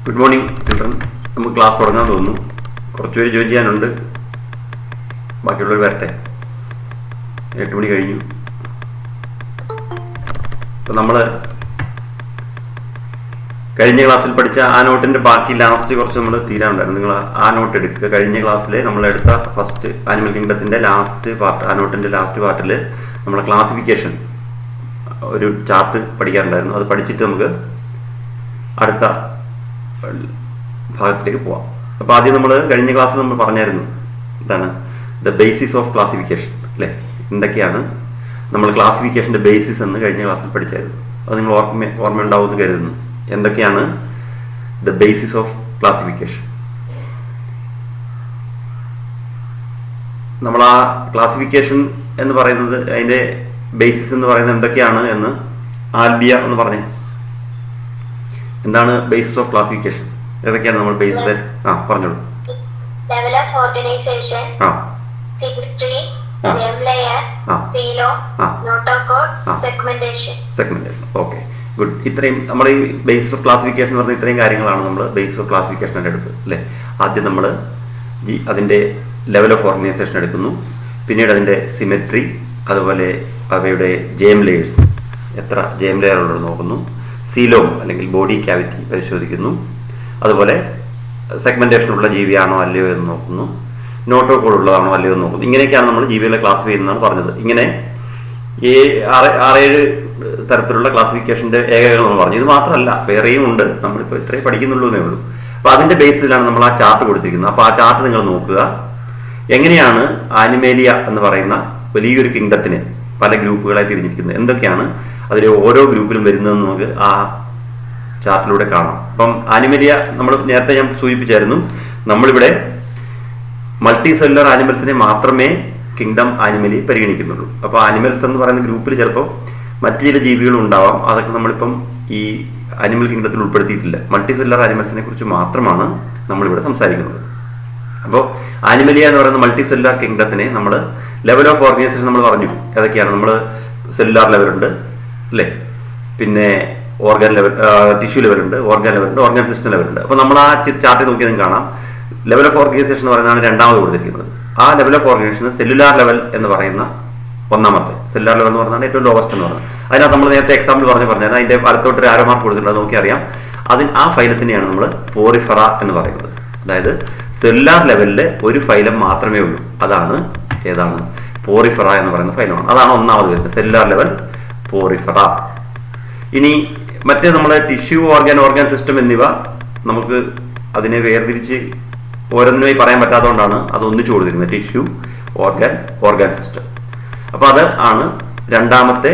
Good morning, children. നമുക്ക് class തുടങ്ങാൻ തോന്നുന്നു. കുറച്ച് പേര് ജോയിൻ ചെയ്യാനുണ്ട്. ബാക്കിയുള്ളവർ വരട്ടെ. 8 മണി കഴിഞ്ഞു. അപ്പോൾ നമ്മൾ കഴിഞ്ഞ ക്ലാസ്സിൽ പഠിച്ച ആ നോട്ടിൻ്റെ ബാക്കി ലാസ്റ്റ് കുറച്ച് നമ്മൾ തീരാനുണ്ടായിരുന്നു. നിങ്ങൾ ആ നോട്ട് എടുക്കുക. കഴിഞ്ഞ ക്ലാസ്സിൽ നമ്മളെടുത്ത ഫസ്റ്റ് ആനിമൽ കിങ്ഡത്തിൻ്റെ ലാസ്റ്റ് പാർട്ട്, ആ നോട്ടിൻ്റെ ലാസ്റ്റ് പാർട്ടിൽ നമ്മളെ ക്ലാസിഫിക്കേഷൻ ഒരു ചാർട്ട് പഠിക്കാറുണ്ടായിരുന്നു. അത് പഠിച്ചിട്ട് നമുക്ക് അടുത്ത ഭാഗത്തിലേക്ക് പോവാം. അപ്പോൾ ആദ്യം നമ്മൾ കഴിഞ്ഞ ക്ലാസ്സിൽ നമ്മൾ പറഞ്ഞായിരുന്നു എന്താണ് ദ ബേസിസ് ഓഫ് ക്ലാസിഫിക്കേഷൻ, അല്ലേ? എന്തൊക്കെയാണ് നമ്മൾ ക്ലാസിഫിക്കേഷൻ്റെ ബേസിസ് എന്ന് കഴിഞ്ഞ ക്ലാസ്സിൽ പഠിച്ചായിരുന്നു. അത് നിങ്ങൾ ഓർമ്മയുണ്ടാവുമെന്ന് കരുതുന്നു. എന്തൊക്കെയാണ് ദ ബേസിസ് ഓഫ് ക്ലാസിഫിക്കേഷൻ? നമ്മൾ ആ ക്ലാസിഫിക്കേഷൻ എന്ന് പറയുന്നത്, അതിൻ്റെ ബേസിസ് എന്ന് പറയുന്നത് എന്തൊക്കെയാണ് എന്ന് ആൽബിയ എന്ന് പറഞ്ഞേ. എന്താണ് ബേസിസ് ഓഫ് ക്ലാസിഫിക്കേഷൻ? ഏതൊക്കെയാണ് നമ്മൾ ബേസിസ്? പറഞ്ഞോളൂ. Level of organisation, history, germ layer, സീലോ, നോട്ടോകോഡ്, സെഗ്മെന്റേഷൻ. Okay, good. ഇത്രയും നമ്മൾ ഈ ബേസിസ് ഓഫ് ക്ലാസിഫിക്കേഷൻ എന്ന് പറഞ്ഞ ഇത്രയും കാര്യങ്ങളാണ് നമ്മൾ ബേസിസ് ഓഫ് ക്ലാസിഫിക്കേഷൻ്റെ അടുത്ത്, അല്ലേ? ആദ്യം നമ്മൾ അതിൻ്റെ ലെവൽ ഓഫ് ഓർഗനൈസേഷൻ എടുക്കുന്നു. പിന്നീട് അതിൻ്റെ സിമെട്രി, അതുപോലെ അവയുടെ ജെം ലെയേഴ്സ്, എത്ര ജെം ലെയർ ഉള്ളത് നോക്കുന്നു. സീലോം അല്ലെങ്കിൽ ബോഡി ക്യാവിറ്റി പരിശോധിക്കുന്നു. അതുപോലെ സെഗ്മെന്റേഷൻ ഉള്ള ജീവിയാണോ അല്ലയോ എന്ന് നോക്കുന്നു. നോട്ടോകോഡ് ഉള്ളതാണോ അല്ലയോ എന്ന് നോക്കുന്നു. ഇങ്ങനെയൊക്കെയാണ് നമ്മൾ ജീവികളെ ക്ലാസിഫൈ ചെയ്യുന്നതാണ് പറഞ്ഞത്. ഇങ്ങനെ 6-7 തരത്തിലുള്ള ക്ലാസിഫിക്കേഷൻ്റെ ഏകകൾ നമ്മൾ പറഞ്ഞു. ഇത് മാത്രമല്ല, വേറെയും ഉണ്ട്. നമ്മളിപ്പോൾ ഇത്രയും പഠിക്കുന്നുള്ളൂ എന്നേ ഉള്ളൂ. അപ്പോൾ അതിൻ്റെ ബേസിലാണ് നമ്മൾ ആ ചാർട്ട് കൊടുത്തിരിക്കുന്നത്. അപ്പോൾ ആ ചാർട്ട് നിങ്ങൾ നോക്കുക. എങ്ങനെയാണ് ആനിമേലിയ എന്ന് പറയുന്ന വലിയൊരു കിങ്ഡത്തിന് പല ഗ്രൂപ്പുകളായി തിരിഞ്ഞിരിക്കുന്നത്, എന്തൊക്കെയാണ് അതിൽ ഓരോ ഗ്രൂപ്പിലും വരുന്നതെന്ന് നമുക്ക് ആ ചാർട്ടിലൂടെ കാണാം. അപ്പം ആനിമേലിയ നമ്മൾ നേരത്തെ ഞാൻ സൂചിപ്പിച്ചായിരുന്നു, നമ്മളിവിടെ മൾട്ടി സെല്ലുലർ ആനിമൽസിനെ മാത്രമേ കിങ്ഡം ആനിമലി പരിഗണിക്കുന്നുള്ളൂ. അപ്പോൾ ആനിമൽസ് എന്ന് പറയുന്ന ഗ്രൂപ്പിൽ ചിലപ്പോൾ മറ്റു ചില ജീവികളും ഉണ്ടാവാം. അതൊക്കെ നമ്മളിപ്പം ഈ ആനിമൽ കിങ്ഡത്തിൽ ഉൾപ്പെടുത്തിയിട്ടില്ല. മൾട്ടി സെല്ലുലർ ആനിമൽസിനെ കുറിച്ച് മാത്രമാണ് നമ്മളിവിടെ സംസാരിക്കുന്നത്. അപ്പോൾ ആനിമലിയ എന്ന് പറയുന്ന മൾട്ടി സെല്ലുലാർ കിങ്ഡത്തിനെ നമ്മൾ ലെവൽ ഓഫ് ഓർഗനൈസേഷൻ നമ്മൾ പറഞ്ഞു. ഏതൊക്കെയാണ്? നമ്മൾ സെല്ലുലാർ ലെവലുണ്ട്, അല്ലേ? പിന്നെ ഓർഗൻ ലെവൽ, ടിഷ്യൂ ലെവലുണ്ട്, ഓർഗൻ ലെവലുണ്ട്, ഓർഗൻ സിസ്റ്റം ലെവലുണ്ട്. അപ്പോൾ നമ്മൾ ആ ചാർട്ടിൽ നോക്കിയാൽ കാണാം ലെവൽ ഓഫ് ഓർഗനൈസേഷൻ എന്ന് പറയുന്നതാണ് രണ്ടാമത് കൊടുത്തിരിക്കുന്നത്. ആ level of organisation cellular level എന്ന് പറയുന്ന ഒന്നാമത്തെ. സെല്ലുലാർ ലെവൽ എന്ന് പറഞ്ഞാൽ ഏറ്റവും ലോവസ്റ്റ് എന്ന് പറയുന്നത്. അതിനകത്ത് നമ്മൾ നേരത്തെ എക്സാമ്പിൾ പറഞ്ഞാൽ അതിൻ്റെ വലത്തോട്ട് ഒരു ആരോ മാർക്ക് കൊടുത്തിട്ടുണ്ട്. അത് നോക്കിയറിയാം. ആ ഫൈലത്തിനെയാണ് നമ്മൾ പോറിഫറ എന്ന് പറയുന്നത്. അതായത് സെല്ലുലാർ ലെവലിൽ ഒരു ഫൈലം മാത്രമേ ഉള്ളൂ. അതാണ് ഏതാണ്? പോറിഫറ എന്ന് പറയുന്ന ഫൈലമാണ്. അതാണ് ഒന്നാമത് വരുന്നത്, സെല്ലുലാർ ലെവൽ പോറിഫറ. ഇനി മറ്റേ നമ്മളെ ടിഷ്യൂ, ഓർഗൻ സിസ്റ്റം എന്നിവ നമുക്ക് അതിനെ വേർതിരിച്ച് ഓരോന്നിനായി പറയാൻ പറ്റാത്തതുകൊണ്ടാണ് അത് ഒന്നിച്ചു കൊടുത്തിരുന്നത്, ടിഷ്യൂ, ഓർഗൻ സിസ്റ്റം. അപ്പോൾ അത് ആണ് രണ്ടാമത്തെ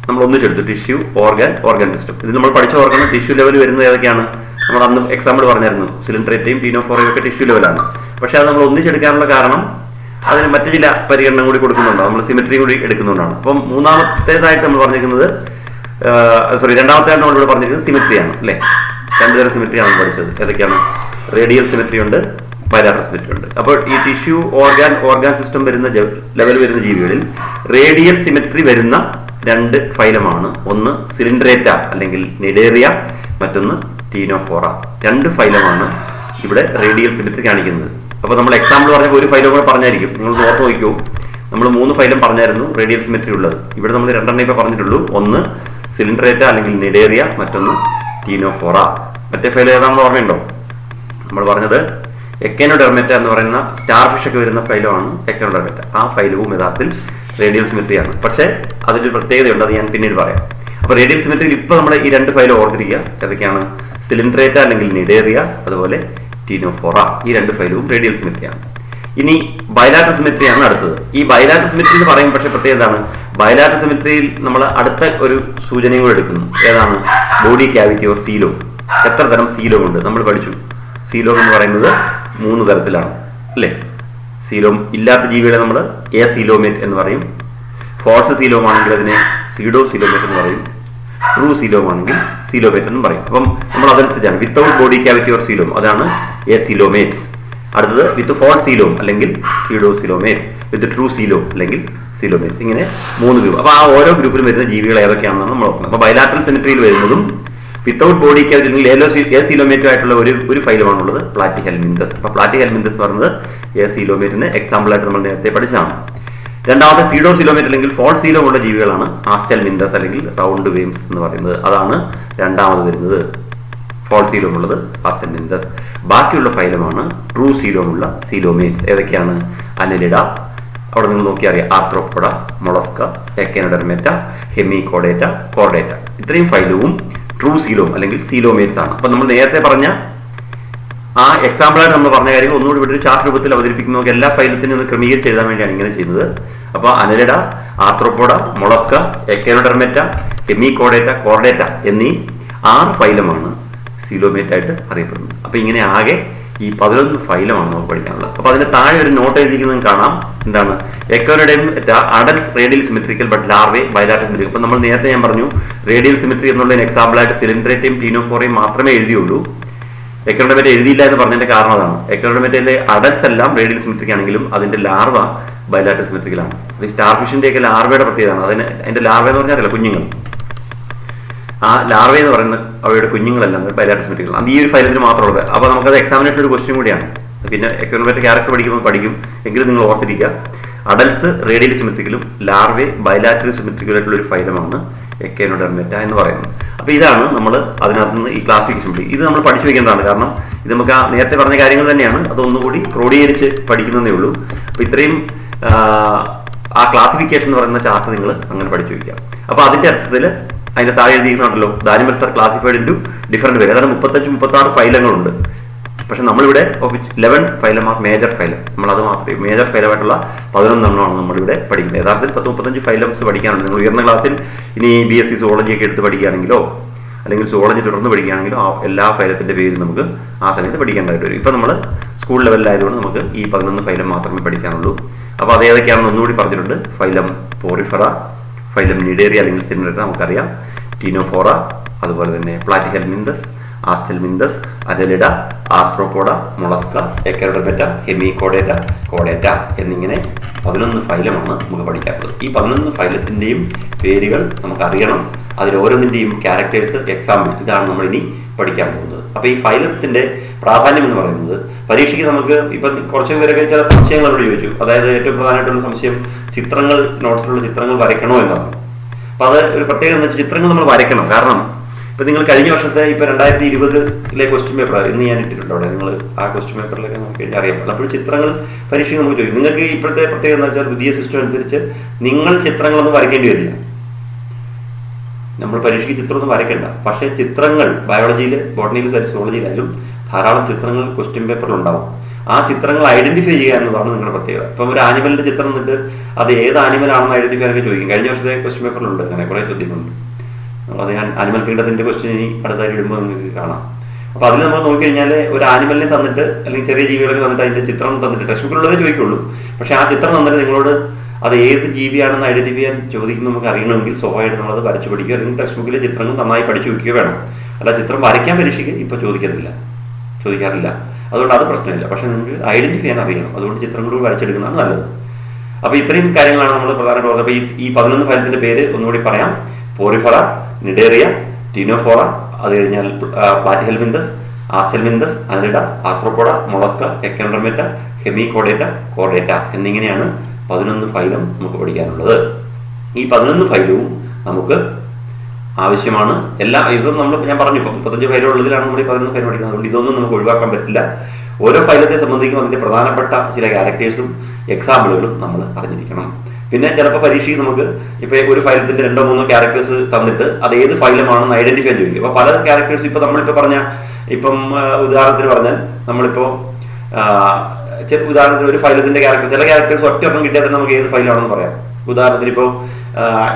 നമ്മൾ ഒന്നിച്ചെടുത്തു, ടിഷ്യൂ, ഓർഗൻ സിസ്റ്റം. ഇത് നമ്മൾ പഠിച്ച ഓർഗൻ ടിഷ്യൂ ലെവൽ വരുന്നത് ഏതൊക്കെയാണ്? നമ്മൾ അന്ന് എക്സാമ്പിൾ പറഞ്ഞായിരുന്നു, സിലിൻഡ്രേറ്റയും ടീനോഫോറയും ഒക്കെ ടിഷ്യൂ ലെവലാണ്. പക്ഷേ അത് നമ്മൾ ഒന്നിച്ചെടുക്കാനുള്ള കാരണം അതിന് മറ്റു ചില പരിഗണന കൂടി കൊടുക്കുന്നുണ്ട്. നമ്മൾ സിമെട്രി കൂടി എടുക്കുന്നുകൊണ്ടാണ്. അപ്പം മൂന്നാമത്തേതായിട്ട് നമ്മൾ പറഞ്ഞിരിക്കുന്നത്, രണ്ടാമത്തേതായിട്ട് നമ്മളിവിടെ പറഞ്ഞിരിക്കുന്നത് സിമെട്രിയാണ്, അല്ലേ? 2 തരം സിമെട്രിയാണ് നമ്മൾ പഠിച്ചത്. ഏതൊക്കെയാണ്? റേഡിയൽ സിമെട്രി ഉണ്ട്, ബൈലാറ്ററൽ സിമെട്രി ഉണ്ട്. അപ്പോൾ ഈ ടിഷ്യൂ, ഓർഗൻ സിസ്റ്റം വരുന്ന ലെവൽ വരുന്ന ജീവികളിൽ റേഡിയൽ സിമെട്രി വരുന്ന 2 ഫൈലമാണ്. ഒന്ന് സിലിൻഡ്രേറ്റ അല്ലെങ്കിൽ നിഡേറിയ, മറ്റൊന്ന് ടീനോഫോറ. 2 ഫൈലമാണ് ഇവിടെ റേഡിയൽ സിമെട്രി കാണിക്കുന്നത്. അപ്പോൾ നമ്മൾ എക്സാമ്പിൾ പറഞ്ഞപ്പോൾ ഒരു ഫൈലം കൂടെ പറഞ്ഞായിരിക്കും. നിങ്ങൾ ഓർത്ത് നോക്കൂ, നമ്മൾ 3 ഫൈലം പറഞ്ഞായിരുന്നു റേഡിയൽ സിമെട്രി ഉള്ളത്. ഇവിടെ നമ്മൾ 2 ഇപ്പോൾ പറഞ്ഞിട്ടുള്ളൂ. ഒന്ന് സിലിൻഡ്രേറ്റ അല്ലെങ്കിൽ നിഡേറിയ, മറ്റൊന്ന് ടീനോഫോറ. മറ്റേ ഫൈലം ഏതാണെന്ന് ഓർമ്മയുണ്ടോ? നമ്മൾ പറഞ്ഞത് എക്കനോഡെർമറ്റ എന്ന് പറയുന്ന സ്റ്റാർ ഫിഷ് ഒക്കെ വരുന്ന ഫൈലമാണ് എക്കനോഡെർമറ്റ. ആ ഫൈലവും യഥാർത്ഥത്തിൽ റേഡിയൽ സിമെട്രിയാണ്. പക്ഷേ അതിൻ്റെ പ്രത്യേകതയുണ്ട്, അത് ഞാൻ പിന്നീട് പറയാം. അപ്പോൾ റേഡിയൽ സിമെട്രിയിൽ ഇപ്പോൾ നമ്മൾ ഈ 2 ഫൈലം ഓർത്തിരിക്കുക. ഏതൊക്കെയാണ്? സിലിൻഡ്രേറ്റ അല്ലെങ്കിൽ നിഡേറിയ, അതുപോലെ ടീനോഫോറ. ഈ 2 ഫൈലവും റേഡിയൽ സിമെട്രിയാണ്. ഇനി ബൈലാറ്ററൽ സിമെട്രിയാണ് അടുത്തത്. ഈ ബൈലാറ്ററൽ സിമെട്രി എന്ന് പറയും, പക്ഷേ പ്രത്യേകത എന്താണ്? ബൈലാറ്ററൽ സിമെട്രിയിൽ നമ്മൾ അടുത്ത ഒരു സൂചനയും കൂടെ എടുക്കുന്നു. ഏതാണ്? ബോഡി ക്യാവിറ്റി ഓർ സീലോ. എത്ര തരം സീലോ ഉണ്ട് നമ്മൾ പഠിച്ചു. സീലോ എന്ന് പറയുന്നത് 3 തരത്തിലാണ്, അല്ലേ? സീലോം ഇല്ലാത്ത ജീവികളെ നമ്മൾ സീലോമേറ്റ് എന്ന് പറയും. ഫോൾസ് സീലോം ആണെങ്കിൽ അതിനെ സീഡോ സീലോമേറ്റ് എന്ന് പറയും. ട്രൂ സീലോം ആണെങ്കിൽ സീലോമേറ്റ് എന്നും പറയും. അപ്പം നമ്മൾ അതനുസരിച്ചാണ്. Without body cavity or coelom, അതാണ് സീലോമേറ്റ്സ്. അടുത്തത് വിത്ത് ഫോൾസ് സീലോം അല്ലെങ്കിൽ സീഡോ സീലോമേറ്റ്, വിത്ത് ട്രൂ സീലോം അല്ലെങ്കിൽ സീലോമേറ്റ്സ്. ഇങ്ങനെ 3 ഗ്രൂപ്പ്. അപ്പോൾ ആ ഓരോ ഗ്രൂപ്പിലും വരുന്ന ജീവികൾ ഏതൊക്കെയാണെന്നാണ് നമ്മൾ നോക്കുന്നത്. അപ്പോൾ ബൈലാറ്ററൽ സിമെട്രിയിൽ വരുന്നതും വിത്തൗട്ട് ബോഡിക്ക് അല്ലെങ്കിൽ എ സീലോമേറ്റ് ആയിട്ടുള്ള ഒരു ഫൈലമാണുള്ളത് പ്ലാറ്റിഹെൽമിന്തസ്. അപ്പൊ പ്ലാറ്റിഹെൽമിന്തസ് എന്ന് പറയുന്നത് എ സീലോമേറ്റിന് എക്സാമ്പിൾ ആയിട്ട് നമ്മൾ നേരത്തെ പഠിച്ചതാണ്. രണ്ടാമത്തെ സീഡോ സീലോമേറ്റ് അല്ലെങ്കിൽ ഫോൾ സീലോ ഉള്ള ജീവികളാണ് ആസ്റ്റൽമിന്തസ് അല്ലെങ്കിൽ റൗണ്ട് വേംസ് എന്ന് പറയുന്നത്. അതാണ് രണ്ടാമത് വരുന്നത്, ഫോൾ സീലോം ഉള്ളത് ആസ്റ്റൽമിന്തസ്. ബാക്കിയുള്ള ഫൈലമാണ് ട്രൂ സീലോം ഉള്ള സീലോമേറ്റ്സ്. ഏതൊക്കെയാണ്? അനലിഡ, അവിടെ നിങ്ങൾ നോക്കി അറിയാം, ആർത്രോപോഡ, മൊളസ്ക, എക്കനോഡെർമേറ്റ, ഹെമികോഡേറ്റ, കോർഡേറ്റ. ഇത്രയും ഫൈലവും ട്രൂ സീലോം അല്ലെങ്കിൽ സീലോമേറ്റ്സ് ആണ്. അപ്പൊ നമ്മൾ നേരത്തെ പറഞ്ഞ ആ എക്സാമ്പിളായിട്ട് നമ്മൾ പറഞ്ഞ കാര്യങ്ങൾ ഒന്നുകൂടി ഇവിടെ ഒരു ചാർട്ട് രൂപത്തിൽ അവതരിപ്പിക്കുന്ന എല്ലാ ഫൈലത്തിനും ഒന്ന് ക്രമീകരിച്ച് എഴുതാൻ വേണ്ടിയാണ് ഇങ്ങനെ ചെയ്യുന്നത്. അപ്പോൾ annelida, Arthropoda, Mollusca, Echinodermata, Hemichordata, Chordata എന്നീ 6 ഫൈലമാണ് സീലോമേറ്റ് ആയിട്ട് അറിയപ്പെടുന്നത്. അപ്പൊ ഇങ്ങനെ ആകെ ഈ 11 ഫൈലമാണ് നമുക്ക് പഠിക്കാനുള്ളത്. അപ്പൊ അതിന് താഴെ ഒരു നോട്ട് എഴുതിക്കുന്നത് കാണാം. എന്താണ്? Echinodermata adults radial symmetrical but larvae bilateral symmetrical. അപ്പൊ നമ്മൾ നേരത്തെ ഞാൻ പറഞ്ഞു റേഡിയൽ സിമെട്രി എന്നുള്ളതിന് എക്സാമ്പിൾ ആയിട്ട് സിലിൻഡ്രേറ്റയും ടീനോഫോറയും മാത്രമേ എഴുതിയുള്ളൂ. എക്കനോഡെർമേറ്റ എഴുതിയില്ല എന്ന് പറഞ്ഞതിന്റെ കാരണം അതാണ്. എക്കനോഡെർമേറ്റയിലെ അഡൽട്സ് എല്ലാം റേഡിയൽ സിമെട്രിക് ആണെങ്കിലും അതിന്റെ ലാർവ ബൈലാറ്ററൽ സിമെട്രിക്കലാണ്. ഈ സ്റ്റാർഫിഷിന്റെ ഒക്കെ ലാർവയുടെ പ്രത്യേകതയാണ്. അതിന്റെ ലാർവ എന്ന് പറഞ്ഞാൽ കുഞ്ഞുങ്ങൾ, ആ ലാർവ എന്ന് പറയുന്ന അവയുടെ കുഞ്ഞുങ്ങളെല്ലാം ബൈലാറ്ററൽ സിമെട്രിക്കൽ. അത് ഈ ഒരു ഫൈലത്തിന് മാത്രമുള്ളത്. അപ്പൊ നമുക്കത് എക്സാമിനേഷൻ ഒരു ക്വസ്റ്റ്യൻ കൂടിയാണ്. പിന്നെ എക്കനോഡെർമേറ്റ ക്യാരക്ടർ പഠിക്കും, എങ്കിലും നിങ്ങൾ ഓർത്തിരിക്കുക, അഡൽട്സ് റേഡിയൽ സിമെട്രിക്കലും ലാർവെ ബൈലാറ്ററൽ സിമെട്രിക്കലും ആയിട്ടുള്ള ഒരു ഫൈലമാണ് എക്കനോഡെർമേറ്റ എന്ന് പറയുന്നത്. അപ്പൊ ഇതാണ് നമ്മൾ അതിനകത്ത് നിന്ന് ഈ ക്ലാസിഫിക്കേഷൻ ഇത് നമ്മൾ പഠിച്ചു വെക്കേണ്ടതാണ്. കാരണം ഇത് നമുക്ക് ആ നേരത്തെ പറഞ്ഞ കാര്യങ്ങൾ തന്നെയാണ്, അതൊന്നുകൂടി ക്രോഡീകരിച്ച് പഠിക്കുന്നതേ ഉള്ളൂ. അപ്പൊ ഇത്രയും ആ ക്ലാസിഫിക്കേഷൻ എന്ന് പറയുന്ന ചാർട്ട് നിങ്ങൾ അങ്ങനെ പഠിച്ചു വയ്ക്കാം. അപ്പൊ അതിന്റെ അർത്ഥത്തിൽ അതിന്റെ താഴെ എഴുതിയിട്ടുണ്ടല്ലോ, the animals are classified into different way. അതായത് 35-36 ഫൈലങ്ങളുണ്ട്. പക്ഷെ നമ്മളിവിടെ 11 ഫൈലം ആർ മേജർ ഫൈലം. നമ്മൾ അത് മാത്രമേ മേജർ ഫൈലമായിട്ടുള്ള 11 എണ്ണമാണ് നമ്മളിവിടെ പഠിക്കുന്നത്. യഥാർത്ഥത്തിൽ 10-35 ഫൈലംസ് പഠിക്കാനുണ്ട്. നിങ്ങൾ ഉയർന്ന ക്ലാസ്സിൽ ഇനി BSc സുവോളജി ഒക്കെ എടുത്ത് പഠിക്കുകയാണെങ്കിലോ അല്ലെങ്കിൽ സുവോളജി തുടർന്ന് പഠിക്കുകയാണെങ്കിലോ എല്ലാ ഫൈലത്തിന്റെ പേരും നമുക്ക് ആ സമയത്ത് പഠിക്കേണ്ടതായിട്ട് വരും. ഇപ്പൊ നമ്മൾ സ്കൂൾ ലെവലിലായതുകൊണ്ട് നമുക്ക് ഈ 11 ഫൈലം മാത്രമേ പഠിക്കാനുള്ളൂ. അപ്പൊ അത് ഏതൊക്കെയാണെന്ന് ഒന്നുകൂടി പറഞ്ഞിട്ടുണ്ട്. ഫൈലം പോറിഫെറ, ഫൈലം നിഡേറിയ അല്ലെങ്കിൽ സിമിലർ നമുക്കറിയാം, ടീനോഫോറ, അതുപോലെ തന്നെ Platyhelminthes, Aschelminthes, Annelida, Arthropoda, Mollusca, Echinodermata, Hemichordata, കോഡേറ്റ എന്നിങ്ങനെ 11 ഫൈലമാണ് നമുക്ക് പഠിക്കാനുള്ളത്. ഈ 11 ഫൈലത്തിന്റെയും പേരുകൾ നമുക്ക് അറിയണം. അതിൽ ഓരോന്നിന്റെയും ക്യാരക്ടേഴ്സ്, എക്സാമ്പിൾ, ഇതാണ് നമ്മൾ ഇനി പഠിക്കാൻ പോകുന്നത്. അപ്പൊ ഈ ഫൈലത്തിന്റെ പ്രാധാന്യം എന്ന് പറയുന്നത് പരീക്ഷയ്ക്ക് നമുക്ക് ഇപ്പൊ കുറച്ചു പേരൊക്കെ ചില സംശയങ്ങളോട് ചോദിച്ചു. അതായത് ഏറ്റവും പ്രധാനമായിട്ടുള്ള സംശയം ചിത്രങ്ങൾ, നോട്ട്സിലുള്ള ചിത്രങ്ങൾ വരയ്ക്കണോ എന്നാണ്. അപ്പൊ അത് ഒരു പ്രത്യേകത എന്ന് വെച്ചാൽ ചിത്രങ്ങൾ നമ്മൾ വരയ്ക്കണം. കാരണം ഇപ്പൊ നിങ്ങൾ കഴിഞ്ഞ വർഷത്തെ ഇപ്പൊ 2020 ക്വസ്റ്റ്യൻ പേപ്പർ ഇന്ന് ഞാൻ ഇട്ടിട്ടുണ്ട്. അവിടെ നിങ്ങൾ ആ ക്വസ്റ്റ്യൻ പേപ്പറിലൊക്കെ നമുക്ക് കഴിഞ്ഞാൽ അറിയാം. അപ്പോൾ ചിത്രങ്ങൾ പരീക്ഷയ്ക്ക് നമുക്ക് ചോദിക്കും. നിങ്ങൾക്ക് ഇപ്പോഴത്തെ പ്രത്യേകത എന്ന് വെച്ചാൽ പുതിയ സിസ്റ്റം അനുസരിച്ച് നിങ്ങൾ ചിത്രങ്ങളൊന്നും വരയ്ക്കേണ്ടി വരില്ല. നമ്മൾ പരീക്ഷയ്ക്ക് ചിത്രമൊന്നും വരയ്ക്കേണ്ട. പക്ഷേ ചിത്രങ്ങൾ ബയോളജിയിൽ, ബോട്ടണിയിൽ, സുവോളജിയിലായാലും ധാരാളം ചിത്രങ്ങൾ ക്വസ്റ്റ്യൻ പേപ്പറിൽ ഉണ്ടാവും. ആ ചിത്രങ്ങൾ ഐഡന്റിഫൈ ചെയ്യുക എന്നതാണ് നിങ്ങളുടെ പ്രത്യേകത. ഇപ്പം ഒരു ആനിമലിന്റെ ചിത്രം എന്നിട്ട് അത് ഏത് ആനിമൽ ആണെന്ന് ഐഡന്റിഫൈ ഒക്കെ ചോദിക്കും. കഴിഞ്ഞ വർഷത്തെ ക്വസ്റ്റ്യൻ പേപ്പറിലുണ്ട് അങ്ങനെ കുറെ ചോദ്യങ്ങളുണ്ട്. അത് ഞാൻ ആനിമൽ കിങ്ഡത്തിന്റെ ക്വസ്റ്റ്യൻ ഇനി അടുത്തായിട്ട് ഇടുമ്പോൾ നിങ്ങൾക്ക് കാണാം. അപ്പൊ അതിൽ നമ്മൾ നോക്കിക്കഴിഞ്ഞാൽ ഒരു ആനിമലിനെ തന്നിട്ട് അല്ലെങ്കിൽ ചെറിയ ജീവികളൊക്കെ തന്നിട്ട് അതിന്റെ ചിത്രം തന്നിട്ട് ടെക്സ്റ്റ് ബുക്കിലുള്ളതേ ചോദിക്കുള്ളൂ. പക്ഷെ ആ ചിത്രം തന്നിട്ട് നിങ്ങളോട് അത് ഏത് ജീവിയാണെന്ന് ഐഡന്റിഫൈ ചെയ്യാൻ ചോദിക്കുമ്പോൾ നമുക്ക് അറിയണമെങ്കിൽ സ്വാഭാവികമായിട്ട് നമ്മളത് വരച്ചു പഠിക്കുക, അല്ലെങ്കിൽ ടെക്സ്റ്റ് ബുക്കിലെ ചിത്രങ്ങൾ നന്നായി പഠിച്ചു വയ്ക്കുക വേണം. അല്ല ചിത്രം വരയ്ക്കാൻ പരീക്ഷയ്ക്ക് ഇപ്പൊ ചോദിക്കാറില്ല. അതുകൊണ്ട് അത് പ്രശ്നമില്ല. പക്ഷെ നിങ്ങൾക്ക് ഐഡന്റിഫൈ ചെയ്യാൻ അറിയണം. അതുകൊണ്ട് ചിത്രങ്ങൾ വരച്ചെടുക്കുന്നതാണ് നല്ലത്. അപ്പൊ ഇത്രയും കാര്യങ്ങളാണ് നമ്മൾ പ്രധാനമായിട്ട് പറഞ്ഞത്. അപ്പൊ ഈ 11 ഫൈലത്തിന്റെ പേര് ഒന്നുകൂടി പറയാം. പോറിഫെറ, നിഡേറിയ, ടീനോഫോറ, അത് കഴിഞ്ഞാൽ Platyhelminthes, Aschelminthes, Annelida, Arthropoda, Mollusca, Echinodermata, Hemichordata, Chordata എന്നിങ്ങനെയാണ് 11 ഫൈലം നമുക്ക് പഠിക്കാനുള്ളത്. ഈ 11 ഫൈലവും നമുക്ക് ആവശ്യമാണ്. ഇതും ഞാൻ പറഞ്ഞു 35 ഫൈലുകൾ ഉള്ളതിലാണ് നമ്മൾ ഈ 11 ഫൈൽ പഠിക്കുന്നത്. അതുകൊണ്ട് ഇതൊന്നും നമുക്ക് ഒഴിവാക്കാൻ പറ്റില്ല. ഓരോ ഫൈലത്തെ സംബന്ധിക്കും അതിന്റെ പ്രധാനപ്പെട്ട ചില ക്യാരക്ടേഴ്സും എക്സാമ്പിളുകളും നമ്മൾ അറിഞ്ഞിരിക്കണം. പിന്നെ ചിലപ്പോൾ പരീക്ഷയ്ക്ക് നമുക്ക് ഇപ്പൊ ഒരു ഫൈലത്തിന്റെ 2-3 ക്യാരക്ടേഴ്സ് തന്നിട്ട് അത് ഏത് ഫൈലമാണെന്ന് ഐഡന്റിഫൈ ചോദിക്കും. അപ്പൊ പല ക്യാരക്ടേഴ്സ് ഇപ്പൊ നമ്മളിപ്പോ പറഞ്ഞ ഉദാഹരണത്തിന് പറഞ്ഞാൽ നമ്മളിപ്പോ ഉദാഹരണത്തിന് ഒരു ഫൈലത്തിന്റെ ക്യാരക്ടർ, ചില ക്യാരക്ടേഴ്സ് ഒറ്റ കിട്ടിയാൽ തന്നെ നമുക്ക് ഏത് ഫൈലാണെന്ന് പറയാം. ഉദാഹരണത്തിന് ഇപ്പോൾ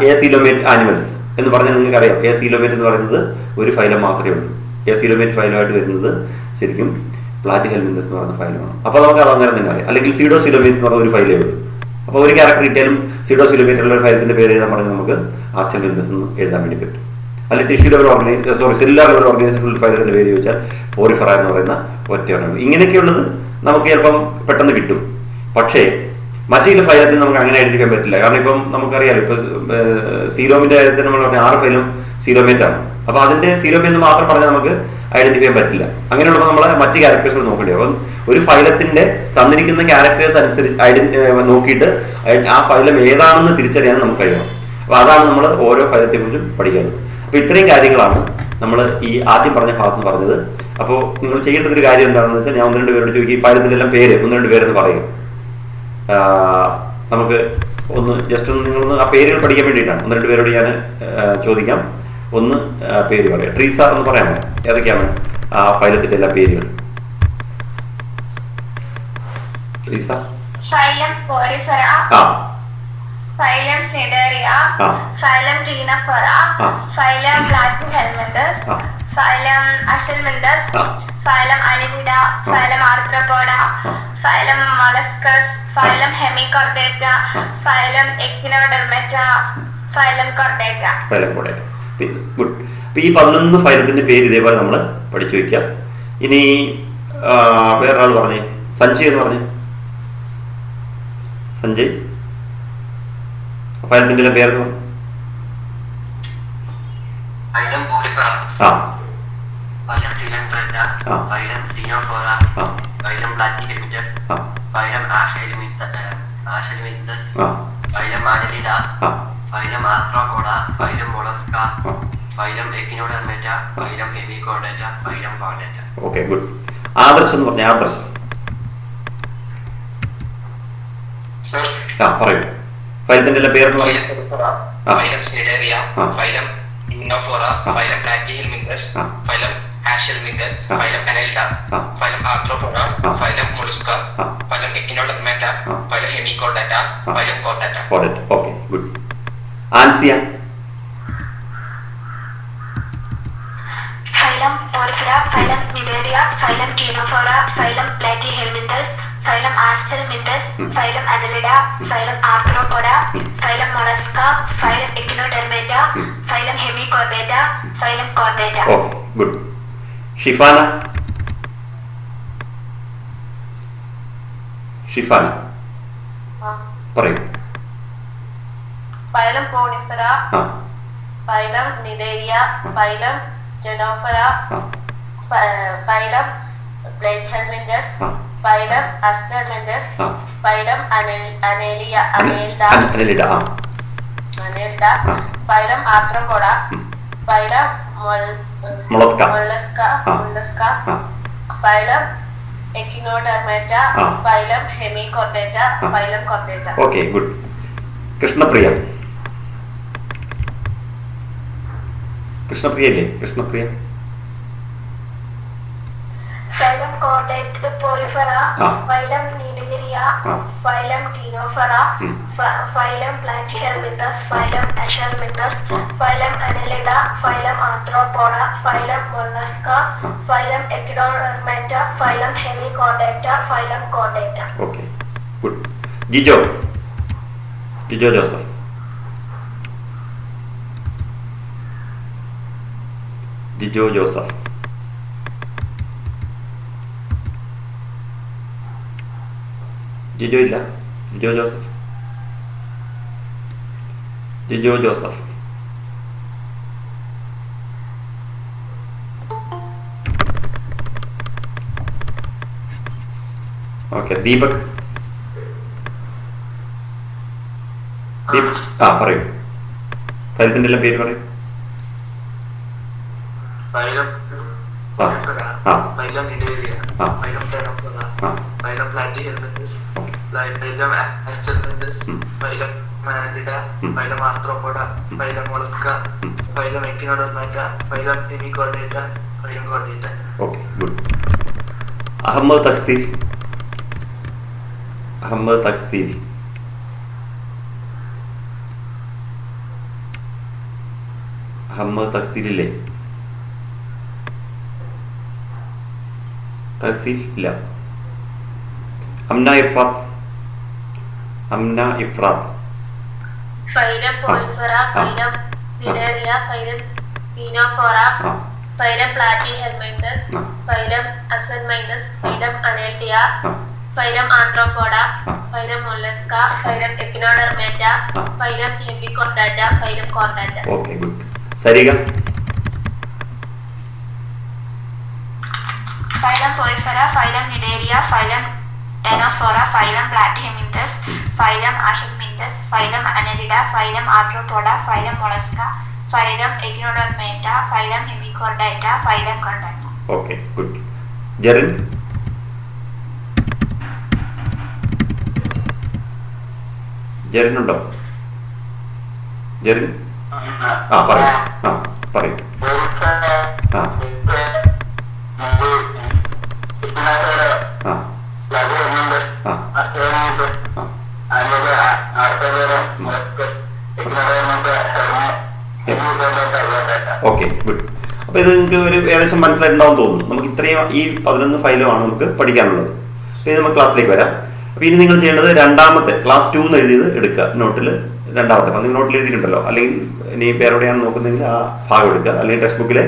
എ സീലോമേറ്റ് ആനിമൽസ് എന്ന് പറഞ്ഞാൽ നിങ്ങൾക്ക് അറിയാം. എ സീലോമേറ്റ് എന്ന് പറയുന്നത് ഒരു ഫൈലം മാത്രമേ ഉള്ളൂ. എ സീലോമേറ്റ് ഫൈലമായിട്ട് വരുന്നത് ശരിക്കും പ്ലാറ്റിഹെൽമിന്തസ് എന്ന് പറയുന്ന ഫൈലമാണ്. അപ്പൊ നമുക്ക് അത് അങ്ങനെ തന്നെ അറിയാം. അല്ലെങ്കിൽ സീഡോ സീലോമേറ്റ്സ് എന്ന് പറഞ്ഞ ഒരു ഫൈലേ ഉള്ളൂ. അപ്പൊ ഒരു ക്യാരക്ടർ കിട്ടിയാലും സീഡോ സീലോമേറ്റ് ഉള്ള ഒരു ഫൈലത്തിന്റെ പേര് എഴുതാൻ പറഞ്ഞാൽ നമുക്ക് ആസ്റ്റൽമിന്തസ് എന്ന് എഴുതാൻ വേണ്ടി പറ്റും. അല്ലെങ്കിൽ tissue level cellular level organisation ഫൈലത്തിന്റെ പേര് ചോദിച്ചാൽ പോറിഫെറ എന്ന് പറയുന്ന ഒറ്റയാണ്. ഇങ്ങനെയൊക്കെയുള്ളത് നമുക്ക് ചിലപ്പം പെട്ടെന്ന് കിട്ടും. പക്ഷേ മറ്റു ചില ഫൈലത്തിൽ നമുക്ക് അങ്ങനെ ഐഡന്റിഫൈ ചെയ്യാൻ പറ്റില്ല. കാരണം ഇപ്പം നമുക്കറിയാം, ഇപ്പൊ സീലോമിന്റെ കാര്യത്തിൽ നമ്മൾ പറഞ്ഞ 6 ഫൈലും സീലോമേറ്റ് ആണ്. അപ്പൊ അതിന്റെ സീലോമേറ്റ് എന്ന് മാത്രം പറഞ്ഞാൽ നമുക്ക് ഐഡന്റിഫൈ ചെയ്യാൻ പറ്റില്ല. അങ്ങനെയുള്ളപ്പോൾ നമ്മളെ മറ്റ് ക്യാരക്ടേഴ്സ് നോക്കേണ്ടി വരും. ഒരു ഫൈലത്തിന്റെ തന്നിരിക്കുന്ന ക്യാരക്ടേഴ്സ് അനുസരിച്ച് നോക്കിയിട്ട് ആ ഫൈലം ഏതാണെന്ന് തിരിച്ചറിയാൻ നമുക്ക് കഴിയണം. അപ്പൊ അതാണ് നമ്മൾ ഓരോ ഫൈലത്തെ കുറിച്ചും പഠിക്കുന്നത്. അപ്പൊ ഇത്രയും കാര്യങ്ങളാണ് നമ്മൾ ഈ ആദ്യം പറഞ്ഞ ഭാഗത്ത് പറഞ്ഞത്. അപ്പോൾ നിങ്ങൾ ചെയ്യേണ്ടത് ഒരു കാര്യം എന്താണെന്ന് വെച്ചാൽ, ഞാൻ 1-2 പേരോട് ചോദിക്കും, ഈ ഫൈലത്തിന്റെ എല്ലാം പേര് 1-2 പേരെന്ന് പറയും. നമുക്ക് ഒന്ന് ജസ്റ്റ് ഒന്ന് നിങ്ങളൊന്ന് ആ പേരുകൾ പഠിക്കാൻ വേണ്ടിയിട്ടാണ് 1-2 പേരോട് ഞാൻ ചോദിക്കാം. ഒന്ന് പേര് പറയാം. ട്രീസ എന്ന് പറയാമോ? ഏതൊക്കെയാണ് ആ ഫൈലത്തിന്റെ എല്ലാ പേരുകൾ? Treesa. Phylum Porifera, phylum Cnidaria, phylum Ctenophora, phylum Platyhelminthes, phylum Aschelminthes, phylum Annelida, phylum Arthropoda, phylum Molluscs, phylum Hemichordata, phylum Echinodermata, phylum Chordata. Good. അപ്പൊ ഈ 11 ഫൈലത്തിന്റെ പേര് ഇതേപോലെ നമ്മൾ പഠിച്ചു വെക്കാം. ഇനി വേറൊരാൾ പറഞ്ഞേ, സഞ്ജയ് എന്ന് പറഞ്ഞേ. സഞ്ജയ്, ഫൈലത്തിന്റെ എല്ലാം പേരെന്ന് പറഞ്ഞു. Okay, good. ആദർശ് എന്ന് പറഞ്ഞ. ആദർശ് പറയൂ. ഫൈലത്തിന്റെ എല്ലാം പേരെന്ന് പറയും. Phylum Cnidaria, phylum Ctenophora, phylum Platyhelminthes, phylum Aschelminthes, phylum Annelida, phylum Arthropoda, phylum Mollusca, phylum Echinodermata, phylum Hemichordata, phylum Chordata. Okay, good. Ansiya. Phylum Porifera, phylum Cnidaria, phylum Ctenophora, phylum Platyhelminthes, phylum Aschelminthes, phylum Annelida, phylum Arthropoda, phylum Mollusca, phylum Echinodermata, phylum Hemichordata, phylum Chordata. Okay, good. Shifana. Shifana പറയൂ. Phylum Porifera, phylum Cnidaria, phylum Ctenophora, phylum Platyhelminthes, phylum Aschelminthes, phylum Annelida, phylum Arthropoda, phylum Mollusca, phylum Echinodermata, phylum Hemichordata, phylum Chordata. Okay, good. Krishnapriya. Krishnapriya അല്ലേ? Krishnapriya. Phylum Chordata Porifera, phylum Cnidaria, phylum Ctenophora, phylum Platyhelminthes, phylum Aschelminthes, phylum Annelida, phylum Arthropoda, phylum Mollusca, phylum Echinodermata, phylum Hemichordata, phylum Chordata. Okay, good. Jijo. Jijo Joseph. Jijo Joseph. Jijo ഇല്ല. Jijo Joseph. Jijo Joseph. Okay, Deepak. പറയൂ. ഫൈലത്തിന്റെ എല്ലാം പേര് പറയൂ. Phylum phylum Cnidaria, phylum Ctenophora, phylum Platyhelminthes, phylum Aschelminthes, phylum Annelida, phylum Arthropoda, phylum Mollusca, phylum Echinodermata, phylum Hemichordata, phylum Chordata. Okay, good. Ahammed Takseer. Ahammed Takseer. Ahammed തക്സീലില്ലേ? തഹസീൽ ഇല്ല. Amna Ifrath. Amna Ifrath. Phylum Porifera, phylum Cnidaria, phylum Ctenophora, phylum Platyhelminthes, phylum Aschelminthes, phylum Annelida, phylum Arthropoda, phylum Mollusca, phylum Echinodermata, phylum Hemichordata, phylum Chordata. Okay, good. Sarika. Phylum Porifera, Phylum Nidaria, Phylum Ctenophora, Phylum Platyhelminthes, Phylum Aschelminthes, Phylum Annelida, Phylum Arthropoda, Phylum Mollusca, Phylum Echinodermata, Phylum Hemichordata, Phylum Chordata. Okay, good. Jerin. Jerin ഉണ്ടോ? ജെറിൻ പറയൂ. പറയൂ. Okay, good. അപ്പൊ ഇത് നിങ്ങൾക്ക് ഒരു ഏകദേശം മനസ്സിലായിട്ടുണ്ടാവും തോന്നുന്നു. നമുക്ക് ഇത്രയും ഈ 11 ഫയലുമാണ് നമുക്ക് പഠിക്കാനുള്ളത്. ഇനി നമുക്ക് ക്ലാസ്സിലേക്ക് വരാം. അപ്പൊ ഇനി നിങ്ങൾ ചെയ്യേണ്ടത് രണ്ടാമത്തെ ക്ലാസ് 2 എന്ന് എഴുതിയത് എടുക്കുക. നോട്ടിൽ രണ്ടാമത്തെ നിങ്ങൾ നോട്ടിൽ എഴുതിയിട്ടുണ്ടല്ലോ, അല്ലെങ്കിൽ ഇനി പേരോടെയാണ് നോക്കുന്നതെങ്കിൽ ആ ഭാഗം എടുക്കുക, അല്ലെങ്കിൽ ടെക്സ്റ്റ് ബുക്കിലെ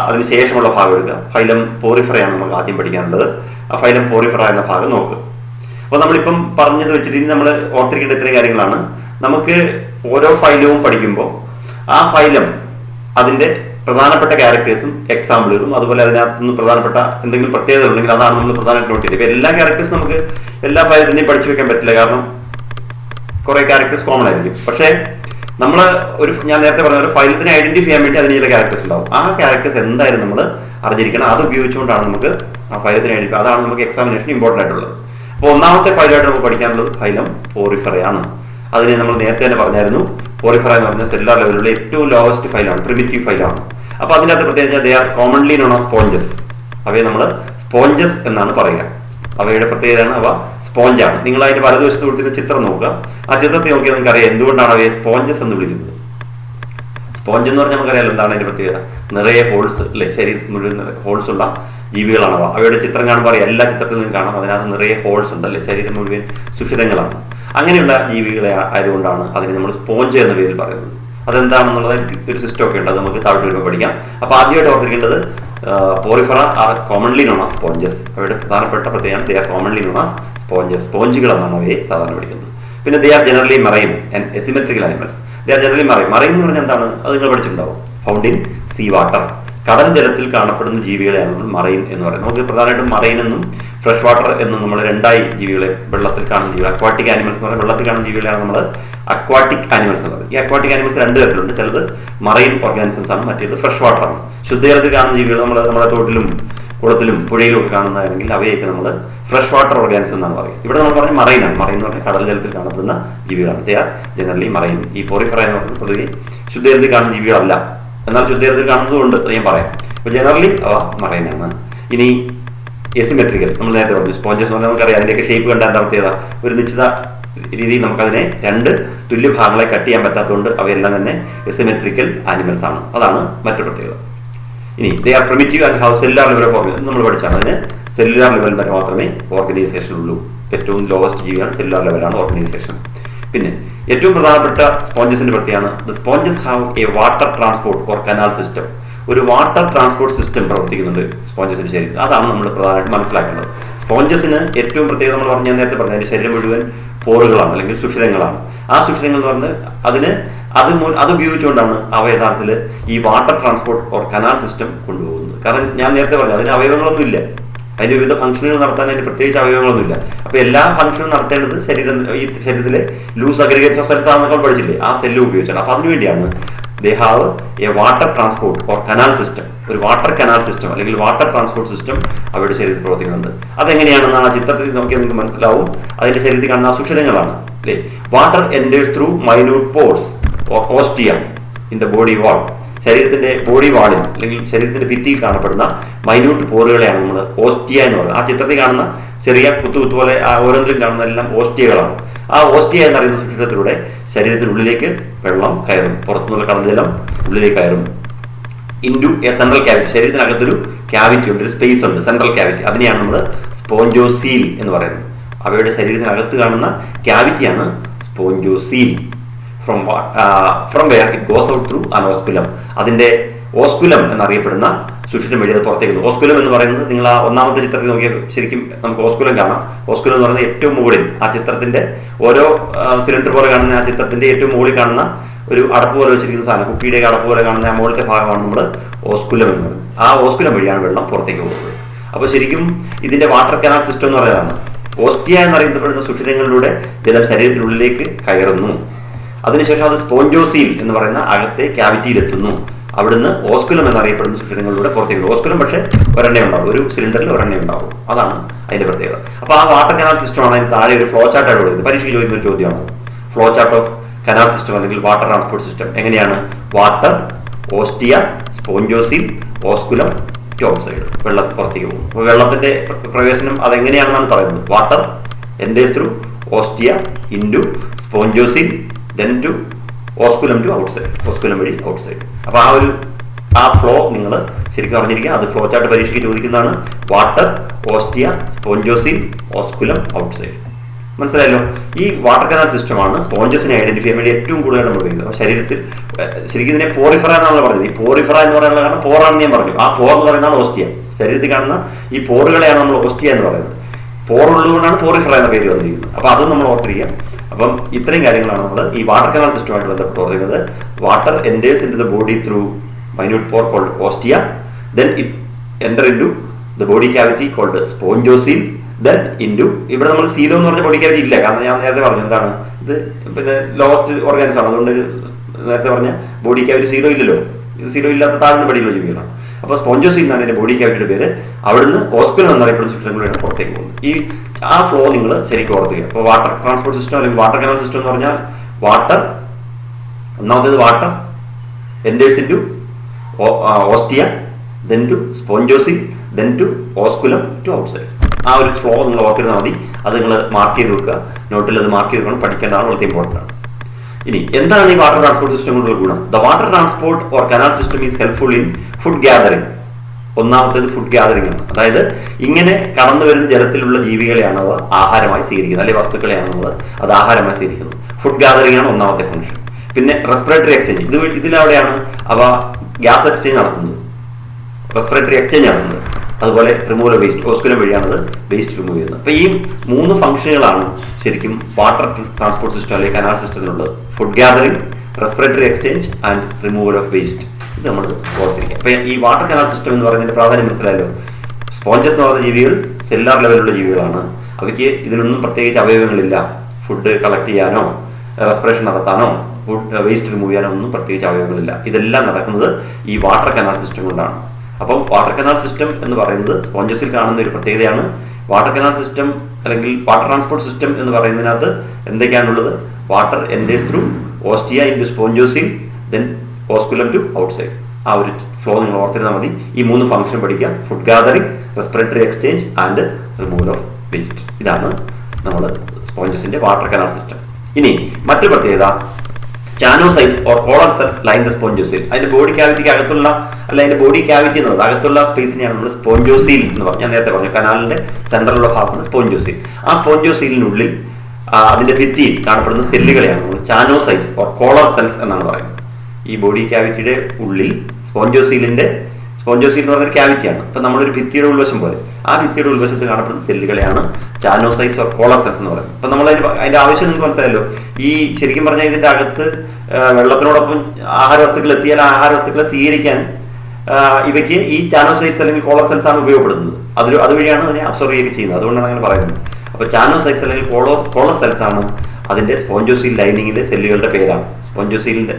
അതിന് ശേഷമുള്ള ഭാഗം എടുക്കുക. ഫൈലം പോറിഫറയാണ് നമുക്ക് ആദ്യം പഠിക്കാനുള്ളത്. ആ ഫൈലം പോറിഫറ എന്ന ഭാഗം നോക്കുക. അപ്പോൾ നമ്മളിപ്പം പറഞ്ഞത് വെച്ചിട്ട് ഇനി നമ്മൾ ഓർത്തിരിക്കേണ്ട ഇത്രയും കാര്യങ്ങളാണ്. നമുക്ക് ഓരോ ഫൈലവും പഠിക്കുമ്പോൾ ആ ഫൈലം അതിൻ്റെ പ്രധാനപ്പെട്ട ക്യാരക്ടേഴ്സും എക്സാമ്പിളുകളും അതുപോലെ അതിനകത്ത് നിന്ന് പ്രധാനപ്പെട്ട എന്തെങ്കിലും പ്രത്യേകത ഉണ്ടെങ്കിൽ അതാണ് നമ്മൾ പ്രധാനമായിട്ട് നോട്ട് ചെയ്തത്. ഇപ്പം എല്ലാ ക്യാരക്ടേഴ്സും നമുക്ക് എല്ലാ ഫയലത്തിനെയും പഠിച്ചു വെക്കാൻ പറ്റില്ല, കാരണം കുറേ ക്യാരക്ടേഴ്സ് കോമൺ ആയിരിക്കും. പക്ഷേ നമ്മൾ ഞാൻ നേരത്തെ പറഞ്ഞ ഒരു ഫയലത്തിനെ ഐഡന്റിഫൈ ചെയ്യാൻ വേണ്ടി അതിന് ചില ക്യാരക്ടേഴ്സ് ഉണ്ടാവും. ആ ക്യാരക്ടേഴ്സ് എന്തായാലും നമ്മൾ അറിഞ്ഞിരിക്കണം. അത് ഉപയോഗിച്ചുകൊണ്ടാണ് നമുക്ക് ആ ഫയലത്തിനെ ഐഡന്റിഫൈ, അതാണ് നമുക്ക് എക്സാമിനേഷൻ ഇമ്പോർട്ടൻ്റ് ആയിട്ടുള്ളത്. അപ്പോൾ ഒന്നാമത്തെ ഫയലായിട്ട് നമുക്ക് പഠിക്കാനുള്ളത് ഫൈലം പോറിഫറയാണ്. അതിനെ നമ്മൾ നേരത്തെ തന്നെ പറഞ്ഞായിരുന്നു. പോറിഫറ എന്ന് പറഞ്ഞാൽ സെല്ലുലാർ ലെവലിലുള്ള ഏറ്റവും ലോവസ്റ്റ് ഫൈലാണ്, പ്രിമിറ്റീവ് ഫൈലാണ്. അപ്പോൾ അതിനകത്ത് പ്രത്യേകിച്ച് ദേ are commonly known as sponges. അവയെ നമ്മൾ സ്പോഞ്ചസ് എന്നാണ് പറയുക. അവയുടെ പ്രത്യേകതയാണ് അവ സ്പോഞ്ചാണ്. നിങ്ങൾ അതിന്റെ വലതുവശത്ത് കൊടുത്തിരുന്ന ചിത്രം നോക്കുക. ആ ചിത്രത്തിൽ നോക്കിയാൽ നിങ്ങൾക്ക് അറിയാം എന്തുകൊണ്ടാണ് അവയെ സ്പോഞ്ചസ് എന്ന് വിളിക്കുന്നത്. സ്പോഞ്ച് എന്ന് പറഞ്ഞാൽ നമുക്കറിയാലോ എന്താണ് അതിന്റെ പ്രത്യേകത. നിറയെ ഹോൾസ് അല്ലെ, ശരീരത്തിൽ മുഴുവൻ ഹോൾസ് ഉള്ള ജീവികളാണ് അവ. അവയുടെ ചിത്രം കാണുമ്പോൾ അറിയാം, എല്ലാ ചിത്രത്തിൽ നിന്നും കാണാം അതിനകത്ത് നിറയെ ഹോൾസ് ഉണ്ട് അല്ലെ, ശരീരം മുഴുവൻ സുഷിരങ്ങളാണ്. അങ്ങനെയുള്ള ജീവികളെ ആയതുകൊണ്ടാണ് അതിനെ നമ്മൾ സ്പോഞ്ച് എന്ന പേരിൽ പറയുന്നത്. അതെന്താണെന്നുള്ളത് ഒരു സിസ്റ്റം ഒക്കെ ഉണ്ട്, അത് നമുക്ക് താഴോട്ട് വരുമ്പോൾ പഠിക്കാം. അപ്പോൾ ആദ്യമായിട്ട് ഓർത്തിരിക്കേണ്ടത് Porifera are commonly known as sponges. അവയുടെ പ്രധാനപ്പെട്ട പ്രത്യേകത they are commonly known as sponges. സ്പോഞ്ചുകൾ എന്നാണ് അവയെ സാധാരണ പഠിക്കുന്നത്. പിന്നെ they are generally marine and asymmetrical animals. They are generally marine. Marine എന്ന് പറഞ്ഞാൽ എന്താണ്, അത് നിങ്ങൾ പഠിച്ചിട്ടുണ്ടാവും. Found in sea water. കടൽ ജലത്തിൽ കാണപ്പെടുന്ന ജീവികളെയാണ് നമ്മൾ മറൈൻ എന്ന് പറയുന്നത്. നമുക്ക് പ്രധാനമായിട്ടും മറൈൻ എന്നും ഫ്രഷ് വാട്ടർ എന്നും നമ്മൾ രണ്ടായി ജീവികളെ വെള്ളത്തിൽ കാണുന്ന ജീവികൾ, അക്വാട്ടിക് ആനിമൽസ് എന്ന് പറയുന്നത് വെള്ളത്തിൽ കാണുന്ന ജീവികളെയാണ് നമ്മൾ അക്വാട്ടിക് ആനിമൽസ് എന്ന് പറയുന്നത്. ഈ അക്വാട്ടിക് ആനിമൽസ് രണ്ട് തരത്തിലുണ്ട്. ചിലത് മറൈൻ ഓർഗാനിസംസ് ആണ്, മറ്റേത് ഫ്രഷ് വാട്ടർ ആണ്. ശുദ്ധജലത്തിൽ കാണുന്ന ജീവികൾ നമ്മുടെ തോട്ടിലും കുളത്തിലും പുഴയിലും ഒക്കെ കാണുന്നതാണെങ്കിൽ അവയൊക്കെ നമ്മൾ ഫ്രഷ് വാട്ടർ ഓർഗാനിസം എന്നാണ് പറയുക. ഇവിടെ നമ്മൾ പറഞ്ഞ മറൈനാണ്. മറൈൻ എന്ന് പറഞ്ഞാൽ കടൽ ജലത്തിൽ കാണപ്പെടുന്ന ജീവികളാണ്. They are generally marine. ഈ പോറിഫറ എന്ന് പറയുന്നത് പൊതുവെ ശുദ്ധജലത്തിൽ കാണുന്ന ജീവികളല്ല, എന്നാൽ ശുദ്ധജലത്തിൽ കാണുന്നതുകൊണ്ട് അത് ഞാൻ പറയാം. അപ്പോൾ ജനറലി അവ മറൈനാണ്. ഇനി എസിമെട്രിക്കൽ നമ്മൾ നേരത്തെ പറഞ്ഞു. സ്പോഞ്ചസ് എന്ന് പറഞ്ഞാൽ നമുക്കറിയാം അതിൻ്റെയൊക്കെ ഷേപ്പ് കണ്ടാൽ എന്താ പ്രത്യേകത, ഒരു നിശ്ചിത രീതിയിൽ നമുക്കതിനെ രണ്ട് തുല്യ ഭാഗങ്ങളെ കട്ട് ചെയ്യാൻ പറ്റാത്തതുകൊണ്ട് അവയെല്ലാം തന്നെ എസിമെട്രിക്കൽ ആനിമൽസ് ആണ്. അതാണ് മറ്റൊരു പ്രത്യേകത. ഇനി they are primitive and have cellular level of organisation. നമ്മൾ പഠിച്ചാണ് അതിന് സെല്ലുലാർ ലെവൽ വരെ മാത്രമേ ഓർഗനൈസേഷൻ ഉള്ളൂ. ഏറ്റവും ലോവസ്റ്റ് ജീവിയാണ് സെല്ലുലാർ ലെവലാണ് ഓർഗനൈസേഷൻ. പിന്നെ ഏറ്റവും പ്രധാനപ്പെട്ട സ്പോഞ്ചസിന്റെ പ്രത്യേകതയാണ് the sponges have A water transport or canal system. ഒരു വാട്ടർ ട്രാൻസ്പോർട്ട് സിസ്റ്റം പ്രവർത്തിക്കുന്നുണ്ട് സ്പോഞ്ചസിന്റെ ശരീരത്തിൽ. അതാണ് നമ്മൾ പ്രധാനമായിട്ട് മനസ്സിലാക്കേണ്ടത്. സ്പോഞ്ചസിന് ഏറ്റവും പ്രത്യേകത നമ്മൾ പറഞ്ഞാൽ നേരത്തെ പറഞ്ഞ അതിന്റെ ശരീരം മുഴുവൻ പോറുകളാണ് അല്ലെങ്കിൽ സുഷിരങ്ങളാണ്. ആ സുഷിരങ്ങൾ എന്ന് പറഞ്ഞാൽ അത് ഉപയോഗിച്ചുകൊണ്ടാണ് അവ യഥാർത്ഥത്തിൽ ഈ water transport or canal system കൊണ്ടുപോകുന്നത്. കാരണം ഞാൻ നേരത്തെ പറഞ്ഞു അതിന് അവയവങ്ങളൊന്നും ഇല്ല, അതിന്റെ വിവിധ ഫംഗ്ഷനുകൾ നടത്താൻ അതിന് പ്രത്യേകിച്ച് അവയവങ്ങളൊന്നുമില്ല. അപ്പൊ എല്ലാ ഫംഗ്ഷനും നടത്തേണ്ടത് ഈ ശരീരത്തിലെ ലൂസ് അഗ്രിഗേറ്റ്സ് ഓഫ് സെൽസ് ആണെന്നൊക്കെ പഠിച്ചില്ലേ, ആ സെല്ല് ഉപയോഗിച്ചാണ്. അപ്പൊ അതിനുവേണ്ടിയാണ് ദേ have A water transport or canal system. ഒരു വാട്ടർ കനാൽ സിസ്റ്റം അല്ലെങ്കിൽ വാട്ടർ ട്രാൻസ്പോർട്ട് സിസ്റ്റം അവരുടെ ശരീരത്തിൽ പ്രവർത്തിക്കുന്നുണ്ട്. അതെങ്ങനെയാണെന്നാണ് ആ ചിത്രത്തിൽ നോക്കിയാൽ നിങ്ങൾക്ക് മനസ്സിലാവും. അതിന്റെ ശരീരത്തിൽ കാണുന്ന സുഷിരങ്ങളാണ് അല്ലേ. Water enters through minute pores or ostia in the body വാൾ. ശരീരത്തിന്റെ ബോഡി വാളിൽ അല്ലെങ്കിൽ ശരീരത്തിന്റെ ഭിത്തിയിൽ കാണപ്പെടുന്ന മൈന്യൂട്ട് പോറുകളെയാണ് നമ്മൾ ഓസ്റ്റിയ എന്ന് പറയുന്നത്. ആ ചിത്രത്തിൽ കാണുന്ന ചെറിയ കുത്തു പോലെ ആ ഓരോന്നിലും കാണുന്ന എല്ലാം ഓസ്റ്റിയകളാണ്. ആ ഓസ്റ്റിയ എന്നറിയുന്ന സുഷിരത്തിലൂടെ ശരീരത്തിനുള്ളിലേക്ക് വെള്ളം കയറും, പുറത്തുനിന്നുള്ള കടൽജലം ഉള്ളിലേക്ക് കയറും. Into a central cavity. ശരീരത്തിനകത്തൊരു ക്യാവിറ്റി ഉണ്ട്, ഒരു സ്പേസ് ഉണ്ട്, സെൻട്രൽ ക്യാവിറ്റി. അതിനെയാണ് നമ്മൾ സ്പോഞ്ചോസീൽ എന്ന് പറയുന്നത്. അവയുടെ ശരീരത്തിനകത്ത് കാണുന്ന ക്യാവിറ്റിയാണ് spongocoel. From where it goes out through an osculum. അതിന്റെ ഓസ്കുലം എന്നറിയപ്പെടുന്ന സുഷിരം വഴി അത് പുറത്തേക്ക്. ഓസ്കുലം എന്ന് പറയുന്നത് നിങ്ങൾ ആ ഒന്നാമത്തെ ചിത്രത്തിൽ നോക്കിയാൽ ശരിക്കും നമുക്ക് ഓസ്കുലം കാണാം. ഓസ്കുലം എന്ന് പറയുന്നത് ഏറ്റവും മുകളിൽ ആ ചിത്രത്തിന്റെ ഓരോ സിലിണ്ടർ പോലെ കാണുന്ന ആ ചിത്രത്തിന്റെ ഏറ്റവും മുകളിൽ കാണുന്ന ഒരു അടപ്പ് പോലെ വെച്ചിരിക്കുന്ന സാധനം, കുപ്പിയുടെ അടപ്പ് പോലെ കാണുന്ന ആ മുകളിലത്തെ ഭാഗമാണ് നമ്മൾ ഓസ്കുലം എന്ന് പറയുന്നത്. ആ ഓസ്കുലം വഴിയാണ് വെള്ളം പുറത്തേക്ക് പോകുന്നത്. അപ്പോൾ ശരിക്കും ഇതിന്റെ വാട്ടർ കനാൽ സിസ്റ്റം എന്ന് പറയുന്നതാണ്. ഓസ്റ്റിയ എന്നറിയപ്പെടുന്ന സുഷിരങ്ങളിലൂടെ ജലം ശരീരത്തിനുള്ളിലേക്ക് കയറുന്നു. അതിനുശേഷം അത് സ്പോഞ്ചോസീൽ എന്ന് പറയുന്ന അകത്തെ ക്യാവിറ്റിയിലെത്തുന്നു. അവിടുന്ന് ഓസ്കുലം എന്നറിയപ്പെടുന്ന സുഷിരങ്ങളിലൂടെ പുറത്തേക്ക്. ഓസ്കുലം പക്ഷേ ഒരെണ്ണേ ഉണ്ടാവും, ഒരു സിലിണ്ടറിൽ ഒരെണ്ണേ ഉണ്ടാവും. അതാണ് അതിന്റെ പ്രത്യേകത. അപ്പോൾ ആ വാട്ടർ കനാൽ സിസ്റ്റമാണ് അതിന് താഴെ ഒരു ഫ്ലോ ചാർട്ടായിട്ട് കൊടുക്കുന്നത്. പരീക്ഷയ്ക്ക് ചോദിക്കുന്ന ഒരു ചോദ്യമാണ് flow chart of canal system അല്ലെങ്കിൽ വാട്ടർ ട്രാൻസ്പോർട്ട് സിസ്റ്റം. എങ്ങനെയാണ്? Water, ostia, spongocoel, osculum to outside. വെള്ളം പുറത്തേക്ക് പോകും. അപ്പോൾ വെള്ളത്തിന്റെ പ്രവേശനം അതെങ്ങനെയാണെന്നാണ് പറയുന്നത്. Water enters through ostia into spongocoel then to osculum to outside. Osculum വഴി ഔട്ട്സൈഡ്. അപ്പോൾ ആ ഫ്ലോ നിങ്ങൾ ശരിക്കും അറിഞ്ഞിരിക്കുക. അത് ഫ്ലോ ചാർട്ട് പരീക്ഷയ്ക്ക് ചോദിക്കുന്നതാണ്. Water, ostia, spongocoel, osculum, outside. മനസ്സിലായല്ലോ? ഈ വാട്ടർ കനാൽ സിസ്റ്റമാണ് സ്പോഞ്ചസിനെ ഐഡന്റിഫൈ ചെയ്യാൻ വേണ്ടി ഏറ്റവും കൂടുതൽ നമ്മൾ ഉപയോഗിക്കുന്നത്. ശരീരത്തിൽ ശരിക്കും ഇതിനെ പോറിഫറ എന്നാണ് പറഞ്ഞത്. ഈ പോറിഫറ എന്ന് പറയുന്നത് കാരണം പോറാണെന്ന് ഞാൻ പറഞ്ഞു. ആ പോർ എന്ന് പറയുന്നതാണ് ഓസ്റ്റിയ. ശരീരത്തിൽ കാണുന്ന ഈ പോറുകളെയാണ് നമ്മൾ ഓസ്റ്റിയ എന്ന് പറയുന്നത്. പോറുള്ളതുകൊണ്ടാണ് പോറിഫറ എന്ന പേര് വന്നിരിക്കുന്നത്. അപ്പോൾ അതും നമ്മൾ ഓർത്തിരിക്കുക. അപ്പം ഇത്രയും കാര്യങ്ങളാണ് നമ്മൾ ഈ വാട്ടർ കനാൽ സിസ്റ്റമായിട്ട് ബന്ധപ്പെട്ട് പറയുന്നത്. Water enters into the body through minute pore called ostia, then it enter into the body cavity called spongocoel, then into ഇവിടെ നമ്മൾ സീലോ എന്ന് പറഞ്ഞ ബോഡി ക്യാവിറ്റി ഇല്ല. കാരണം ഞാൻ നേരത്തെ പറഞ്ഞു എന്താണ് ഇത് പിന്നെ ലോവസ്റ്റ് ഓർഗാനിസം ആണ്. അതുകൊണ്ട് നേരത്തെ പറഞ്ഞ ബോഡി ക്യാവിറ്റി സീലോ ഇല്ലല്ലോ. ഇത് സീലോ ഇല്ലാത്ത താഴ്ന്ന പടിയുള്ള ജീവികളാണ്. അപ്പോൾ സ്പോഞ്ചോസീൽ എന്നാണ് എൻ്റെ ബോഡി ക്യാവിറ്റിയുടെ പേര്. അവിടുന്ന് ഓസ്കുലം എന്നറിയപ്പെടുന്ന സിസ്റ്റങ്ങളിലൂടെയാണ് പുറത്തേക്ക് പോകുന്നത്. ആ ഫ്ലോ നിങ്ങൾ ശരിക്കും ഓർത്തുക. അപ്പോൾ വാട്ടർ ട്രാൻസ്പോർട്ട് സിസ്റ്റം അല്ലെങ്കിൽ വാട്ടർ കനാൽ സിസ്റ്റം എന്ന് പറഞ്ഞാൽ വാട്ടർ, ഒന്നാമത്തേത് water enters into ostia, then to spongocoel, then to osculum to outside. ആ ഒരു ഫ്ലോ നിങ്ങൾ ഓർത്തിരുന്നാൽ മതി. അത് നിങ്ങൾ മാർക്ക് ചെയ്ത് വെക്കുക. നോട്ടിൽ അത് മാർക്ക് ചെയ്ത് പഠിക്കേണ്ടതാണ്. വളരെ ഇമ്പോർട്ടൻ്റ് ആണ്. ഇനി എന്താണ് ഈ വാട്ടർ ട്രാൻസ്പോർട്ട് സിസ്റ്റം കൊണ്ടുള്ള ഗുണം? The water transport or canal system is helpful in food gathering. ഒന്നാമത്തേത് ഫുഡ് ഗ്യാദറിംഗ് ആണ്. അതായത് ഇങ്ങനെ കടന്നു വരുന്ന ജലത്തിലുള്ള ജീവികളെയാണ് അവ ആഹാരമായി സ്വീകരിക്കുന്നത്, അല്ലെങ്കിൽ വസ്തുക്കളെയാണ് നമ്മൾ അത് ആഹാരമായി സ്വീകരിക്കുന്നത്. ഫുഡ് ഗ്യാദറിംഗ് ആണ് ഒന്നാമത്തെ ഫംഗ്ഷൻ. പിന്നെ റെസ്പിറേറ്ററി എക്സ്ചേഞ്ച്, ഇതിലവിടെയാണ് അവ ഗ്യാസ് എക്സ്ചേഞ്ച് നടത്തുന്നത്, റെസ്പിറേറ്ററി എക്സ്ചേഞ്ച് നടത്തുന്നത്. അതുപോലെ റിമൂവൽ വേസ്റ്റ്, ഓസ്കുലം വഴിയാണത് വേസ്റ്റ് റിമൂവ് ചെയ്യുന്നത്. അപ്പോൾ ഈ 3 ഫംഗ്ഷനുകളാണ് ശരിക്കും വാട്ടർ ട്രാൻസ്പോർട്ട് സിസ്റ്റം അല്ലെങ്കിൽ കനാൽ സിസ്റ്റത്തിനുള്ളത്. Food gathering, respiratory exchange and removal of waste. ഇത് നമ്മൾ ഓർത്തിരിക്കുക. അപ്പോൾ ഈ വാട്ടർ കനാൽ സിസ്റ്റം എന്ന് പറയുന്നതിന്റെ പ്രാധാന്യം മനസ്സിലായല്ലോ. സ്പോഞ്ചസ് എന്ന് പറയുന്ന ജീവികൾ സെല്ലാർ ലെവലുള്ള ജീവികളാണ്. അവയ്ക്ക് ഇതിനൊന്നും പ്രത്യേകിച്ച് അവയവങ്ങളില്ല. ഫുഡ് കളക്ട് ചെയ്യാനോ റെസ്പിറേഷൻ നടത്താനോ ഫുഡ് വേസ്റ്റ് റിമൂവ് ചെയ്യാനോ ഒന്നും പ്രത്യേകിച്ച് അവയവങ്ങളില്ല. ഇതെല്ലാം നടക്കുന്നത് ഈ വാട്ടർ കനാൽ സിസ്റ്റം കൊണ്ടാണ്. അപ്പം വാട്ടർ കനാൽ സിസ്റ്റം എന്ന് പറയുന്നത് സ്പോഞ്ചസിൽ കാണുന്ന ഒരു പ്രത്യേകതയാണ്. വാട്ടർ കനാൽ സിസ്റ്റം അല്ലെങ്കിൽ വാട്ടർ ട്രാൻസ്പോർട്ട് സിസ്റ്റം എന്ന് പറയുന്നതിനകത്ത് എന്തൊക്കെയാണുള്ളത്? Water enters through ostia into spongocoel, then osculum to outside. ആ ഒരു ഫ്ലോ നിങ്ങൾ ഓർത്തിരുന്നാൽ മതി. ഈ 3 ഫംഗ്ഷൻ പഠിക്കുക. Food gathering, respiratory exchange and removal of waste. ഇതാണ് നമ്മൾ സ്പോഞ്ചസിന്റെ വാട്ടർ കനാൽ സിസ്റ്റം. ഇനി മറ്റൊരു പ്രത്യേകത, choanocytes or collar cells line the spongocoel. അതിന്റെ ബോഡി ക്യാവിറ്റിക്ക് അകത്തുള്ള അതിന്റെ ബോഡി ക്യാവിറ്റി എന്നുള്ളത് അകത്തുള്ള സ്പേസിനെയാണ് നമ്മൾ സ്പോഞ്ചോസീൽ എന്ന് പറഞ്ഞു. ഞാൻ നേരത്തെ പറഞ്ഞു കനാലിന്റെ സെൻട്രലുള്ള ഭാഗമാണ് സ്പോഞ്ചോസീൽ. ആ സ്പോഞ്ചോസീലിനുള്ളിൽ അതിന്റെ ഭിത്തിയിൽ കാണപ്പെടുന്ന സെല്ലുകളെയാണ് നമ്മൾ ചാനോസൈറ്റ്സ് ഓർ കോളർ സെൽസ് എന്നാണ് പറയുന്നത്. ഈ ബോഡി ക്യാവിറ്റിയുടെ ഉള്ളിൽ സ്പോഞ്ചോസീൽ എന്ന് പറയുന്ന ക്യാവിറ്റിയാണ്. അപ്പൊ നമ്മളൊരു ഭിത്തിയുടെ ഉൾവശം പോലെ ആ ഭിത്തിയുടെ ഉൾവശത്ത് കാണപ്പെടുന്ന സെല്ലുകളെയാണ് ചാനോസൈറ്റ്സ് ഓർ കോളർ സെൽസ് എന്ന് പറയുന്നത്. അപ്പൊ നമ്മൾ അതിന്റെ ആവശ്യം നിങ്ങൾക്ക് മനസ്സിലായല്ലോ. ഈ ശരിക്കും പറഞ്ഞാൽ ഇതിന്റെ അകത്ത് വെള്ളത്തിനോടൊപ്പം ആഹാര വസ്തുക്കൾ എത്തിയാൽ ആഹാര വസ്തുക്കളെ സ്വീകരിക്കാൻ ഇവയ്ക്ക് ഈ ചാനോസൈറ്റ്സ് അല്ലെങ്കിൽ കോളർ സെൽസ് ആണ് ഉപയോഗപ്പെടുന്നത്. അതുവഴിയാണ് അതിനെ അബ്സോർവ് ചെയ്യുന്നത്. അതുകൊണ്ടാണ് അങ്ങനെ പറയുന്നത്. അപ്പൊ ചാനോസൈറ്റ്സ് അല്ലെങ്കിൽ കോളർ സെൽസ് ആണ് അതിന്റെ സ്പോഞ്ചോസീൽ ലൈനിങ്ങിലെ സെല്ലുകളുടെ പേരാണ്. സ്പോഞ്ചോസീലിന്റെ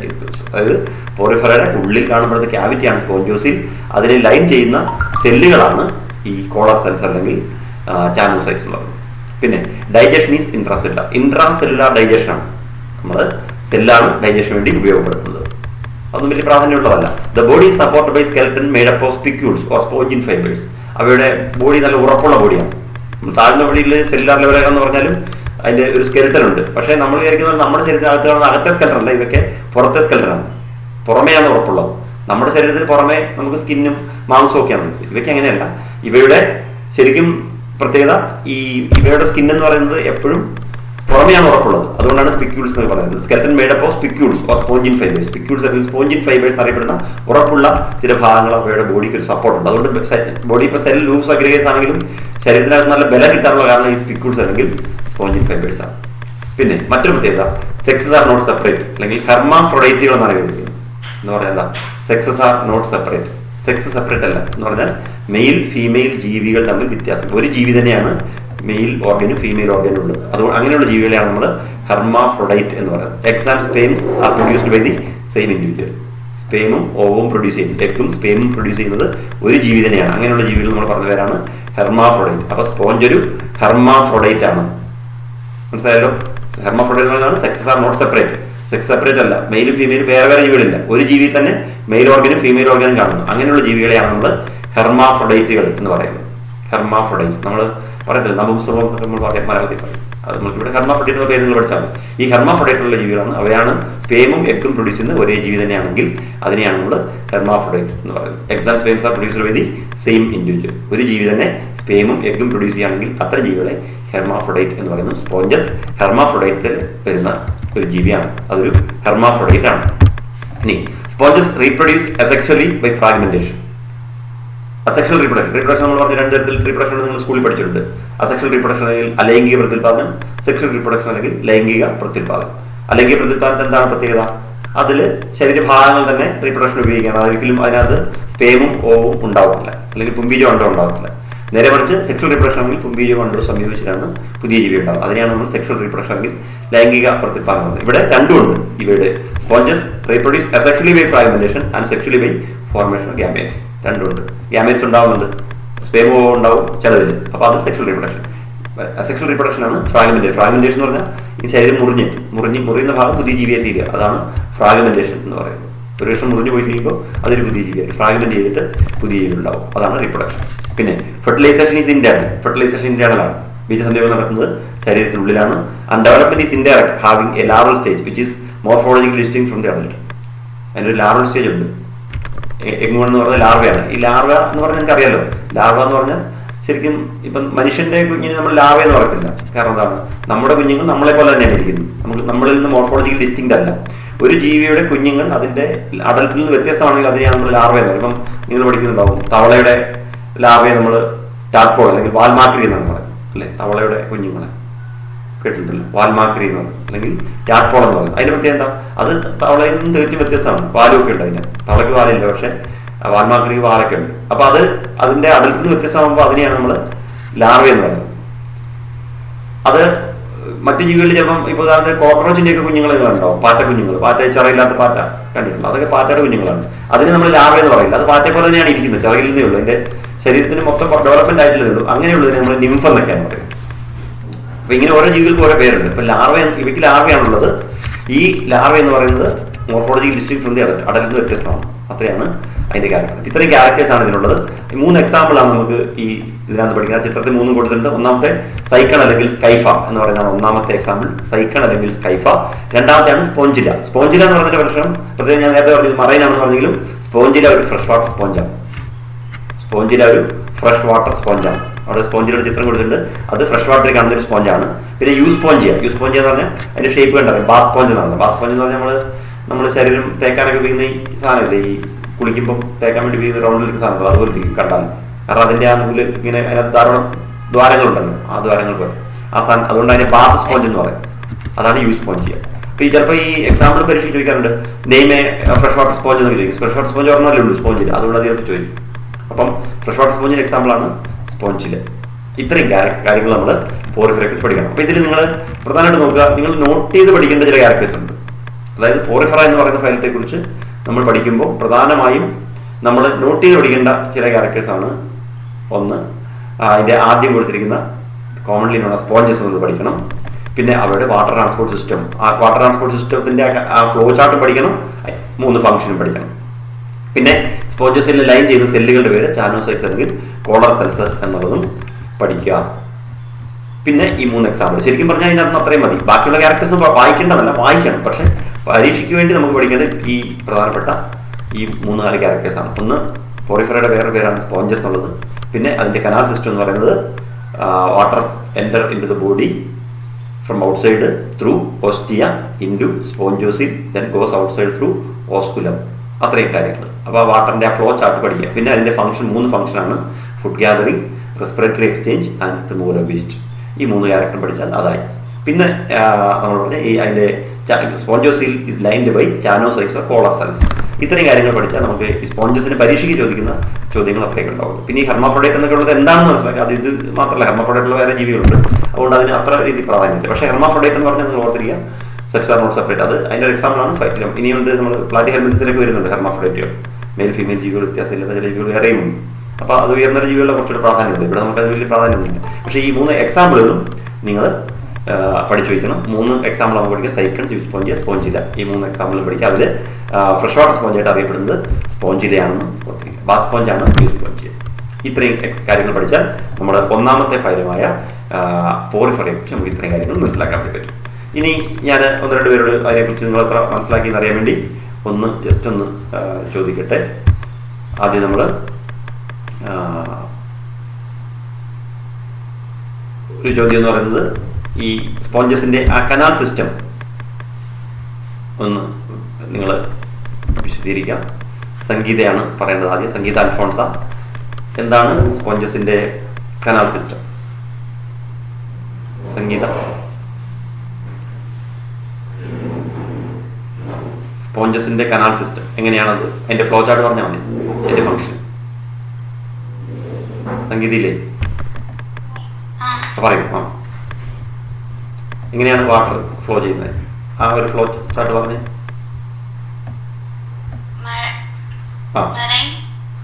അതായത് പോറിഫറയുടെ ഉള്ളിൽ കാണപ്പെടുന്ന ക്യാവിറ്റിയാണ് സ്പോഞ്ചോസീൽ. അതിനെ ലൈൻ ചെയ്യുന്ന സെല്ലുകളാണ് ഈ കോളർ സെൽസ് അല്ലെങ്കിൽ ചാനോസൈറ്റ്സ് എന്ന് പറയുന്നത്. പിന്നെ ഡൈജഷൻ ഈസ് ഇൻട്രാസെല്ലുലാർ ഡൈജഷൻ ആണ്. നമ്മൾ സെല്ലാണ് ഡൈജഷൻ വേണ്ടി ഉപയോഗപ്പെടുത്തുന്നത്. അതൊന്നും വലിയ പ്രാധാന്യമുള്ളതല്ല. The body is supported by skeleton made up of spicules or spongin fibres. അവയുടെ ബോഡി നല്ല ഉറപ്പുള്ള ബോഡിയാണ്. താഴ്ന്ന ബോഡിയിൽ സെല്ലുലാർ ലെവലാണെന്ന് പറഞ്ഞാലും അതിന്റെ ഒരു സ്കെൽട്ടൻ ഉണ്ട്. പക്ഷേ നമ്മൾ വിചാരിക്കുന്നത് നമ്മുടെ ശരീരത്തിനകത്ത് കാണുന്ന അകത്തെ സ്കെൽട്ടൻ അല്ല, ഇതൊക്കെ പുറത്തെ സ്കെൽട്ടനാണ്. പുറമെയാണ് ഉറപ്പുള്ളത്. നമ്മുടെ ശരീരത്തിന് പുറമെ നമുക്ക് സ്കിന്നും മാംസവും ഒക്കെയാണ്. ഇവയ്ക്ക് അങ്ങനെയല്ല. ഇവയുടെ ശരിക്കും പ്രത്യേകത ഇവയുടെ സ്കിൻ എന്ന് പറയുന്നത് എപ്പോഴും പുറമെയാണ് ഉറപ്പുള്ളത്. അതുകൊണ്ടാണ് സ്പിക്യൂൾസ് എന്ന് പറയുന്നത്. Skeleton made up of spicules or spongin fibres. Spicules അല്ലെങ്കിൽ സ്പോഞ്ചിൻ ഫൈബേഴ്സ് അറിയപ്പെടുന്ന ഉറപ്പുള്ള ചില ഭാഗങ്ങൾ അവയുടെ ബോഡിക്ക് ഒരു സപ്പോർട്ട് ഉണ്ട്. അതുകൊണ്ട് ബോഡി ഇപ്പോൾ സെൽ ലൂസ് അഗ്രിഗേറ്റ്സ് ആണെങ്കിലും ശരീരത്തിനകത്ത് നല്ല ബലം കിട്ടാനുള്ള കാരണം ഈ സ്പിക്യൂൾസ് അല്ലെങ്കിൽ സ്പോഞ്ചിൻ ഫൈബേഴ്സ് ആണ്. പിന്നെ മറ്റൊരു പ്രത്യേകത, സെക്സസ് ആർ നോട്ട് സെപ്പറേറ്റ്, അല്ലെങ്കിൽ ഹെർമാഫ്രൊഡൈറ്റുകൾ എന്നാണ് എഴുതുന്നത്. എന്ന് പറഞ്ഞാൽ എന്താ? Sexes are not separate, sex separate അല്ല എന്ന് പറഞ്ഞാൽ മെയിൽ ഫീമെയിൽ ജീവികൾ തമ്മിൽ വ്യത്യാസം. ഒരു ജീവി തന്നെയാണ് മെയിൽ ഓർഗനും ഫീമെയിൽ ഓർഗനും ഉള്ളത്. അതുകൊണ്ട് അങ്ങനെയുള്ള ജീവികളെയാണ് നമ്മൾ ഹെർമാഫ്രൊഡൈറ്റ് എന്ന് പറയുന്നത്. Eggs and sperms are produced by the same individual. സ്പേമും ഓവും പ്രൊഡ്യൂസ് ചെയ്യുന്നത്, എഗ്ഗും സ്പേമും പ്രൊഡ്യൂസ് ചെയ്യുന്നത് ഒരു ജീവി തന്നെയാണ്. അങ്ങനെയുള്ള ജീവികൾ നമ്മൾ പറഞ്ഞ പേരാണ് ഹെർമാഫ്രൊഡൈറ്റ്. അപ്പൊ സ്പോഞ്ച് ഒരു ഹെർമാഫ്രൊഡൈറ്റ് ആണ്. മനസ്സിലായല്ലോ? ഹെർമാഫ്രൊഡൈറ്റ് എന്ന് പറയുന്നത് sexes are not separate, sex separate അല്ല. മെയിലും ഫീമെയിലും വേറെ വേറെ ജീവികളില്ല. ഒരു ജീവിയിൽ തന്നെ മെയിൽ ഓർഗനും ഫീമെയിൽ ഓർഗനും കാണുന്നു. അങ്ങനെയുള്ള ജീവികളെയാണ് നമ്മൾ ഹെർമാഫ്രൊഡൈറ്റുകൾ എന്ന് പറയുന്നത്. ഹെർമാഫ്രൊഡൈറ്റ് നമ്മൾ പറയത്തില്ല, നപുംസകം നമ്മൾ പറയാം, മലയാളത്തിൽ പറയും. അത് നമുക്ക് ഇവിടെ ഹെർമാഫ്രൊഡൈറ്റ് എന്ന പേര് നിങ്ങൾ പഠിച്ചാൽ മതി. ഈ ഹെർമാഫ്രൊഡൈറ്റുള്ള ജീവികളാണ്, അവയാണ് സ്പേമും എഗ്ഗും പ്രൊഡ്യൂസ് ചെയ്യുന്ന ഒരേ ജീവി തന്നെയാണെങ്കിൽ അതിനെയാണ് നമ്മൾ ഹെർമാഫ്രൊഡൈറ്റ് എന്ന് പറയുന്നത്. Eggs and sperms are produced by the same individual. ഒരു ജീവി തന്നെ സ്പേമും എഗ്ഗും പ്രൊഡ്യൂസ് ചെയ്യുകയാണെങ്കിൽ അത്ര ജീവികളെ ഹെർമാഫ്രൊഡൈറ്റ് എന്ന് പറയുന്നു. സ്പോഞ്ചസ് ഹെർമാഫ്രൊഡൈറ്റിൽ വരുന്ന ഒരു ജീവിയാണ്, അതൊരു ഹെർമാഫ്രൊഡൈറ്റ് ആണ്. ഇനി sponges reproduce asexually by fragmentation. Asexual reproduction നമ്മൾ പറഞ്ഞ രണ്ട് തരത്തിൽ റീപ്രൊഡക്ഷൻ നിങ്ങൾ സ്കൂളിൽ പഠിച്ചിട്ടുണ്ട്. അസെക്ഷൽ റീപ്രൊഡക്ഷൻ അല്ലെങ്കിൽ അലൈംഗിക പ്രത്യുൽപാദനം, സെക്ഷൽ റീപ്രൊഡക്ഷൻ അല്ലെങ്കിൽ ലൈംഗിക പ്രത്യുൽപാദനം. അലൈംഗിക പ്രത്യുൽപാദനത്തിന് എന്താണ് പ്രത്യേകത? അതിൽ ശരീരഭാഗങ്ങൾ തന്നെ റീപ്രൊഡക്ഷൻ ഉപയോഗിക്കുകയാണ്. ഒരിക്കലും അതിനകത്ത് സ്പേമും ഓവും ഉണ്ടാവുന്നില്ല, അല്ലെങ്കിൽ പുംബീജം അണ്ടോ ഉണ്ടാവുന്നില്ല. നേരെ മറിച്ച് സെക്ഷൽ റീപ്രൊഡക്ഷൻ ആണെങ്കിൽ പുംബീജം അണ്ടോ സംയോജിച്ചിട്ടാണ് പുതിയ ജീവി ഉണ്ടാവുക. അതിനെയാണ് നമ്മൾ സെക്ഷൽ റീപ്രൊഡക്ഷൻ അല്ലെങ്കിൽ ലൈംഗിക പ്രത്യുൽപാദനം. ഇവിടെ രണ്ടുമുണ്ട്. ഇവയുടെ sponges reproduce asexually by fragmentation and sexually by formation of gametes. രണ്ടുമുണ്ട്. ഗ്യാമേറ്റ്സ് ഉണ്ടാവുന്നുണ്ട്, സ്പേമോ ഉണ്ടാവും ചിലതിൽ. അപ്പോൾ അത് സെക്ഷൽ റീപ്രൊഡക്ഷൻ. അസെക്ഷൽ റീപ്രൊഡക്ഷൻ ആണ് ഫ്രാഗ്മെന്റേഷൻ. ഫ്രാഗ്മെന്റേഷൻ എന്ന് പറഞ്ഞാൽ ഈ ശരീരം മുറിയുന്ന ഭാഗം പുതിയ ജീവിയെ തീരുക, അതാണ് ഫ്രാഗ്മെന്റേഷൻ എന്ന് പറയുന്നത്. ഒരു വർഷം മുറിഞ്ഞു പോയി കഴിയുമ്പോൾ അതൊരു പുതിയ ജീവിയായി ഫ്രാഗ്മെന്റ് ചെയ്തിട്ട് പുതിയ ജീവി ഉണ്ടാവും, അതാണ് റീപ്രൊഡക്ഷൻ. പിന്നെ fertilisation is internal. Fertilisation internal ആണ്. ബീജസംയോഗം നടക്കുന്നത് ശരീരത്തിനുള്ളിലാണ്. And development is indirect, having a larval stage which is morphologically distinct from the adult. അതിനൊരു ലാർവൽ സ്റ്റേജ് ഉണ്ട്. എഗ് എന്ന് പറഞ്ഞാൽ ലാർവയാണ്. ഈ ലാർവ എന്ന് പറഞ്ഞാൽ നിങ്ങൾക്ക് അറിയാലോ, ലാർവ എന്ന് പറഞ്ഞാൽ ശരിക്കും ഇപ്പം മനുഷ്യന്റെ കുഞ്ഞിന് നമ്മൾ ലാർവ എന്ന് പറയത്തില്ല. കാരണം എന്താണ്? നമ്മുടെ കുഞ്ഞുങ്ങൾ നമ്മളെ പോലെ തന്നെയാണ് ഇരിക്കുന്നത്. നമ്മളിൽ നിന്ന് മോർഫോളജിക്കലി ഡിസ്റ്റിങ്ക്ട് അല്ല. ഒരു ജീവിയുടെ കുഞ്ഞുങ്ങൾ അതിന്റെ അഡൽട്ടിൽ നിന്ന് വ്യത്യസ്തമാണെങ്കിൽ അതിനെയാണ് നമ്മൾ ലാർവ എന്ന് പറയുന്നത്. ഇപ്പം നിങ്ങൾ പഠിക്കുന്നുണ്ടാവും, തവളയുടെ ലാർവയെ നമ്മൾ ടാഡ്പോൾ അല്ലെങ്കിൽ വാൽമാക്രി എന്നാണ് പറയുന്നത് അല്ലെ. തവളയുടെ കുഞ്ഞുങ്ങളെ കേട്ടിട്ടുണ്ടല്ലോ, വാൽമാക്രി എന്ന് പറയുന്നത് അല്ലെങ്കിൽ ടാഡ്പോൾ എന്ന് പറയുന്നത്. അതിന്റെ പ്രത്യേകത എന്താ? അത് തവളയിൽ നിന്ന് തികച്ചും വ്യത്യസ്തമാണ്. വാലും ഒക്കെ ഉണ്ട് അതിന്. തവളയ്ക്ക് വാലില്ല, പക്ഷെ വാൽമാക്രിക്ക് വാലൊക്കെ ഉണ്ട്. അപ്പൊ അതിന്റെ അഡൽട്ടിൽ നിന്ന് വ്യത്യസ്തമാകുമ്പോൾ അതിനെയാണ് നമ്മൾ ലാർവ എന്ന് പറയുന്നത്. അത് മറ്റു ജീവികളിൽ ചിലപ്പം ഇപ്പോൾ ഉദാഹരണത്തിന് കോക്രോച്ചിന്റെ ഒക്കെ കുഞ്ഞുങ്ങൾ ഉണ്ടാവും, പാറ്റ കുഞ്ഞുങ്ങൾ, പാറ്റ ചിറയില്ലാത്ത പാറ്റ കണ്ടിട്ടുണ്ട്. അതൊക്കെ പാറ്റയുടെ കുഞ്ഞുങ്ങളാണ്. അതിന് നമ്മൾ ലാർവ എന്ന് പറയില്ല. അത് പാറ്റയെ പോലെ തന്നെയാണ് ഇരിക്കുന്നത്, ചിറകിൽ നിന്നേ ഉള്ളൂ. അതിന്റെ ശരീരത്തിന് മൊത്തം ഡെവലപ്മെന്റ് ആയിട്ടുള്ളതേ ഉള്ളൂ. അങ്ങനെയുള്ളതിനെ നമ്മൾ നിംഫ് എന്നൊക്കെയാണ് പറയുന്നത്. അപ്പൊ ഇങ്ങനെ ഓരോ ജീവികൾക്ക് ഓരോ പേരുണ്ട്. ഇപ്പൊ ലാർവ, ഇവയ്ക്ക് ലാർവയാണുള്ളത്. ഈ ലാർവ എന്ന് പറയുന്നത് morphological distinct from the adult നിന്ന് വ്യത്യസ്തമാണ്. അത്രയാണ് അതിന്റെ ക്യാരക്ടർ. ഇത്രയും ക്യാരക്ടേഴ്സ് ആണ് ഇതിനുള്ളത്. 3 എക്സാമ്പിൾ ആണ് നമുക്ക് ഈ ഇതിനകത്ത് പഠിക്കുന്നത്. ചിത്രത്തിൽ 3 കൊടുത്തിട്ടുണ്ട്. ഒന്നാമത്തെ സൈക്കൺ അല്ലെങ്കിൽ സ്കൈഫ എന്ന് പറയുന്നതാണ് ഒന്നാമത്തെ എക്സാമ്പിൾ. സൈക്കൺ അല്ലെങ്കിൽ സ്കൈഫ. രണ്ടാമത്തെയാണ് സ്പോഞ്ചില. സ്പോഞ്ചില എന്ന് പറഞ്ഞ പ്രശ്നം പ്രത്യേകം ഞാൻ നേരത്തെ പറഞ്ഞത് മറൈൻ ആണെന്ന് പറഞ്ഞെങ്കിലും സ്പോഞ്ചില ഒരു ഫ്രഷ് വാട്ടർ സ്പോഞ്ചാണ്. സ്പോഞ്ചില ഒരു ഫ്രഷ് വാട്ടർ സ്പോഞ്ചാണ്. അവിടെ സ്പോഞ്ചിലൊരു ചിത്രം കൊടുത്തിട്ടുണ്ട്. അത് ഫ്രഷ് വാട്ടറിൽ കാണുന്ന ഒരു സ്പോഞ്ചാണ്. പിന്നെ യൂസ്പോഞ്ചിയ എന്ന് പറഞ്ഞാൽ അതിന്റെ ഷേപ്പ് കണ്ടറിയാം. ബാത്ത് സ്പോഞ്ച് എന്നാണ്. ബാത്ത് സ്പോഞ്ച് എന്ന് പറഞ്ഞാൽ നമ്മൾ ശരീരം തേക്കാനൊക്കെ ഉപയോഗിക്കുന്ന ഈ സാധനമില്ലേ, ഈ കുളിക്കുമ്പോൾ തേക്കാൻ വേണ്ടി ഉപയോഗിക്കുന്ന റൗണ്ടിലേക്ക് സാധനങ്ങൾ അതുപോലെ ഇരിക്കും കണ്ടാൽ. കാരണം അതിന്റെ ആ നൂല് ഇങ്ങനെ അതിനകത്ത് ധാരാളം ദ്വാരങ്ങളുണ്ടല്ലോ, ആ ദ്വാരങ്ങൾ പോലെ ആ സാധനം. അതുകൊണ്ട് അതിനെ ബാത്ത് സ്പോഞ്ച് എന്ന് പറയും. അതാണ് യൂസ്പോഞ്ചിയ. അപ്പൊ ഈ ചിലപ്പോൾ ഈ എക്സാമ്പിൾ പരീക്ഷ ചോദിക്കാറുണ്ട്, name A fresh water sponge എന്നൊക്കെ ചോദിക്കും. ഫ്രഷ് വാട്ടർ സ്പോഞ്ച് പറഞ്ഞാലേ ഉള്ളൂ സ്പോഞ്ചിൽ, അതുകൊണ്ട് അത് ചിലപ്പോൾ ചോദിക്കും. അപ്പം ഫ്രഷ് വാട്ടർ സ്പോഞ്ചിന്റെ എക്സാമ്പിളാണ് സ്പോഞ്ചില്. ഇത്രയും കാര്യങ്ങൾ നമ്മൾ പോറിഫെറയെ പഠിക്കണം. അപ്പൊ ഇതിൽ നിങ്ങൾ പ്രധാനമായിട്ട് നോക്കുക, നിങ്ങൾ നോട്ട് ചെയ്ത് പഠിക്കേണ്ട ചില ക്യാരക്ടേഴ്സ് ഉണ്ട്. അതായത് പോറിഫെറ എന്ന് പറയുന്ന ഫൈലത്തെ കുറിച്ച് നമ്മൾ പഠിക്കുമ്പോൾ പ്രധാനമായും നമ്മൾ നോട്ട് ചെയ്ത് പഠിക്കേണ്ട ചില ക്യാരക്ടേഴ്സ് ആണ്. ഒന്ന്, അതിന്റെ ആദ്യം കൊടുത്തിരിക്കുന്ന കോമൺലി നോൺ സ്പോഞ്ചസ് എന്ന് പഠിക്കണം. പിന്നെ അവരുടെ വാട്ടർ ട്രാൻസ്പോർട്ട് സിസ്റ്റം, ആ വാട്ടർ ട്രാൻസ്പോർട്ട് സിസ്റ്റത്തിന്റെ ആ ഫ്ലോ ചാർട്ട് പഠിക്കണം. 3 ഫംഗ്ഷനും പഠിക്കണം. പിന്നെ സ്പോഞ്ചസിൽ ലൈൻ ചെയ്യുന്ന സെല്ലുകളുടെ പേര് ചാനോസൈറ്റ്സ് അല്ലെങ്കിൽ കോളർ സെൽസ് എന്നുള്ളതും പഠിക്കുക. പിന്നെ ഈ 3 എക്സാമ്പിൾ ശരിക്കും പറഞ്ഞാൽ ഇതിനകത്ത് അത്രയും മതി. ബാക്കിയുള്ള ക്യാരക്ടേഴ്സ് വായിക്കേണ്ടതല്ല, വായിക്കണം. പക്ഷെ പരീക്ഷയ്ക്ക് വേണ്ടി നമുക്ക് പഠിക്കേണ്ടത് ഈ പ്രധാനപ്പെട്ട ഈ 3-4 ക്യാരക്ടേഴ്സാണ്. ഒന്ന്, പോറിഫെറയുടെ വേറെ പേരാണ് സ്പോഞ്ചസ് എന്നുള്ളത്. പിന്നെ അതിന്റെ കനാൽ സിസ്റ്റം എന്ന് പറയുന്നത് water enter into the body from outside through ostia into spongocoel then goes outside through osculum. അത്രയും കാര്യങ്ങൾ. അപ്പോൾ ആ വാട്ടറിന്റെ ആ ഫ്ലോ ചാർട്ട് പഠിക്കുക. പിന്നെ അതിന്റെ ഫംഗ്ഷൻ 3 ഫംഗ്ഷനാണ്: food gathering, respiratory exchange and removal of waste. ഈ 3 ക്യാരക്ടർ പഠിച്ചാൽ അതായി. പിന്നെ നമ്മൾ പറഞ്ഞ ഈ അതിന്റെ spongocoel is lined by choanocytes or collar cells. ഇത്രയും കാര്യങ്ങൾ പഠിച്ചാൽ നമുക്ക് ഈ സ്പോഞ്ചസിന് പരീക്ഷയ്ക്ക് ചോദിക്കുന്ന ചോദ്യങ്ങൾ അത്രയൊക്കെ ഉണ്ടാവുള്ളൂ. പിന്നെ ഈ ഹെർമാഫ്രോഡൈറ്റ് എന്നൊക്കെ ഉള്ളത് എന്താണെന്ന് മനസ്സിലാക്കുക. അത് ഇത് മാത്രമല്ല, ഹെർമാഫ്രോഡൈറ്റുള്ള വേറെ ജീവികളുണ്ട്, അതുകൊണ്ട് അതിന് അത്ര രീതി പ്രാധാന്യമില്ല. പക്ഷേ ഹെർമാഫ്രോഡൈറ്റ് എന്ന് പറഞ്ഞാൽ നിങ്ങൾ ഓർത്തിരിക്കുക, സെക്സ് ആർ നോട്ട് സെപ്പറേറ്റ്. അത് അതിൻ്റെ ഒരു എക്സാമ്പിളാണ് ഫൈലം. ഇനിയുണ്ട് നമ്മൾ പ്ലാറ്റിഹെൽമിൻസിലേക്ക് വരുന്നുണ്ട് ഹെർമാഫ്രോഡൈറ്റുകൾ. മെയിൽ ഫീമെയിൽ ജീവികൾ വ്യത്യാസമില്ലാത്ത ചില ജീവികൾ വേറെയും ഉണ്ട്. അപ്പോൾ അത് ഉയർന്ന ജീവികളുടെ കുറച്ചുകൂടി പ്രാധാന്യമുണ്ട്. ഇവിടെ നമുക്ക് അത് വലിയ പ്രാധാന്യമൊന്നുമില്ല. പക്ഷേ ഈ 3 എക്സാമ്പിളുകളും നിങ്ങൾ പഠിച്ചു വയ്ക്കണം. 3 എക്സാമ്പിൾ നമുക്ക് പഠിക്കുക: സൈക്കൺ, സ്പോഞ്ച്, സ്പോഞ്ചില. ഈ 3 എക്സാമ്പിൾ പഠിക്കുക. അതിൽ ഫ്രഷ് വാട്ടർ സ്പോഞ്ചായിട്ട് അറിയപ്പെടുന്നത് സ്പോഞ്ചിലയാണെന്ന് ഓർത്തിരിക്കുക. ബാത്ത് സ്പോഞ്ചാണ് സ്പോഞ്ച്. ഇത്രയും കാര്യങ്ങൾ പഠിച്ചാൽ നമ്മുടെ 1ാമത്തെ ഫൈലമായ പോറിഫറയെ കുറിച്ച് നമുക്ക് ഇത്രയും കാര്യങ്ങൾ മനസ്സിലാക്കാൻ പറ്റും. ഇനി ഞാൻ 1-2 പേരോട് അതിനെക്കുറിച്ച് നിങ്ങൾ എത്ര മനസ്സിലാക്കിയെന്ന് അറിയാൻ വേണ്ടി ജസ്റ്റ് ഒന്ന് ചോദിക്കട്ടെ. ആദ്യം നമ്മൾ ഒരു ചോദ്യം എന്ന് പറയുന്നത്, ഈ സ്പോഞ്ചസിന്റെ ആ കനാൽ സിസ്റ്റം ഒന്ന് നിങ്ങൾ വിശദീകരിക്കാം. സംഗീതയാണ് പറയേണ്ടത് ആദ്യം. സംഗീത അൽഫോൺസ, എന്താണ് സ്പോഞ്ചസിന്റെ കനാൽ സിസ്റ്റം? സംഗീത. സ്പോഞ്ചസിന്റെ കനാൽ സിസ്റ്റം എങ്ങനെയാണത്? അതിന്റെ ഫ്ലോ ചാർട്ട് പറഞ്ഞാൽ മതി, അതിന്റെ ഫംഗ്ഷൻ. സംഗീതയില്ലേ പറയൂ. എങ്ങനെയാണ് വാട്ടർ ഫ്ലോ ചെയ്യുന്നത്? ആ ഒരു ഫ്ലോ ചാർട്ട് പറഞ്ഞേ.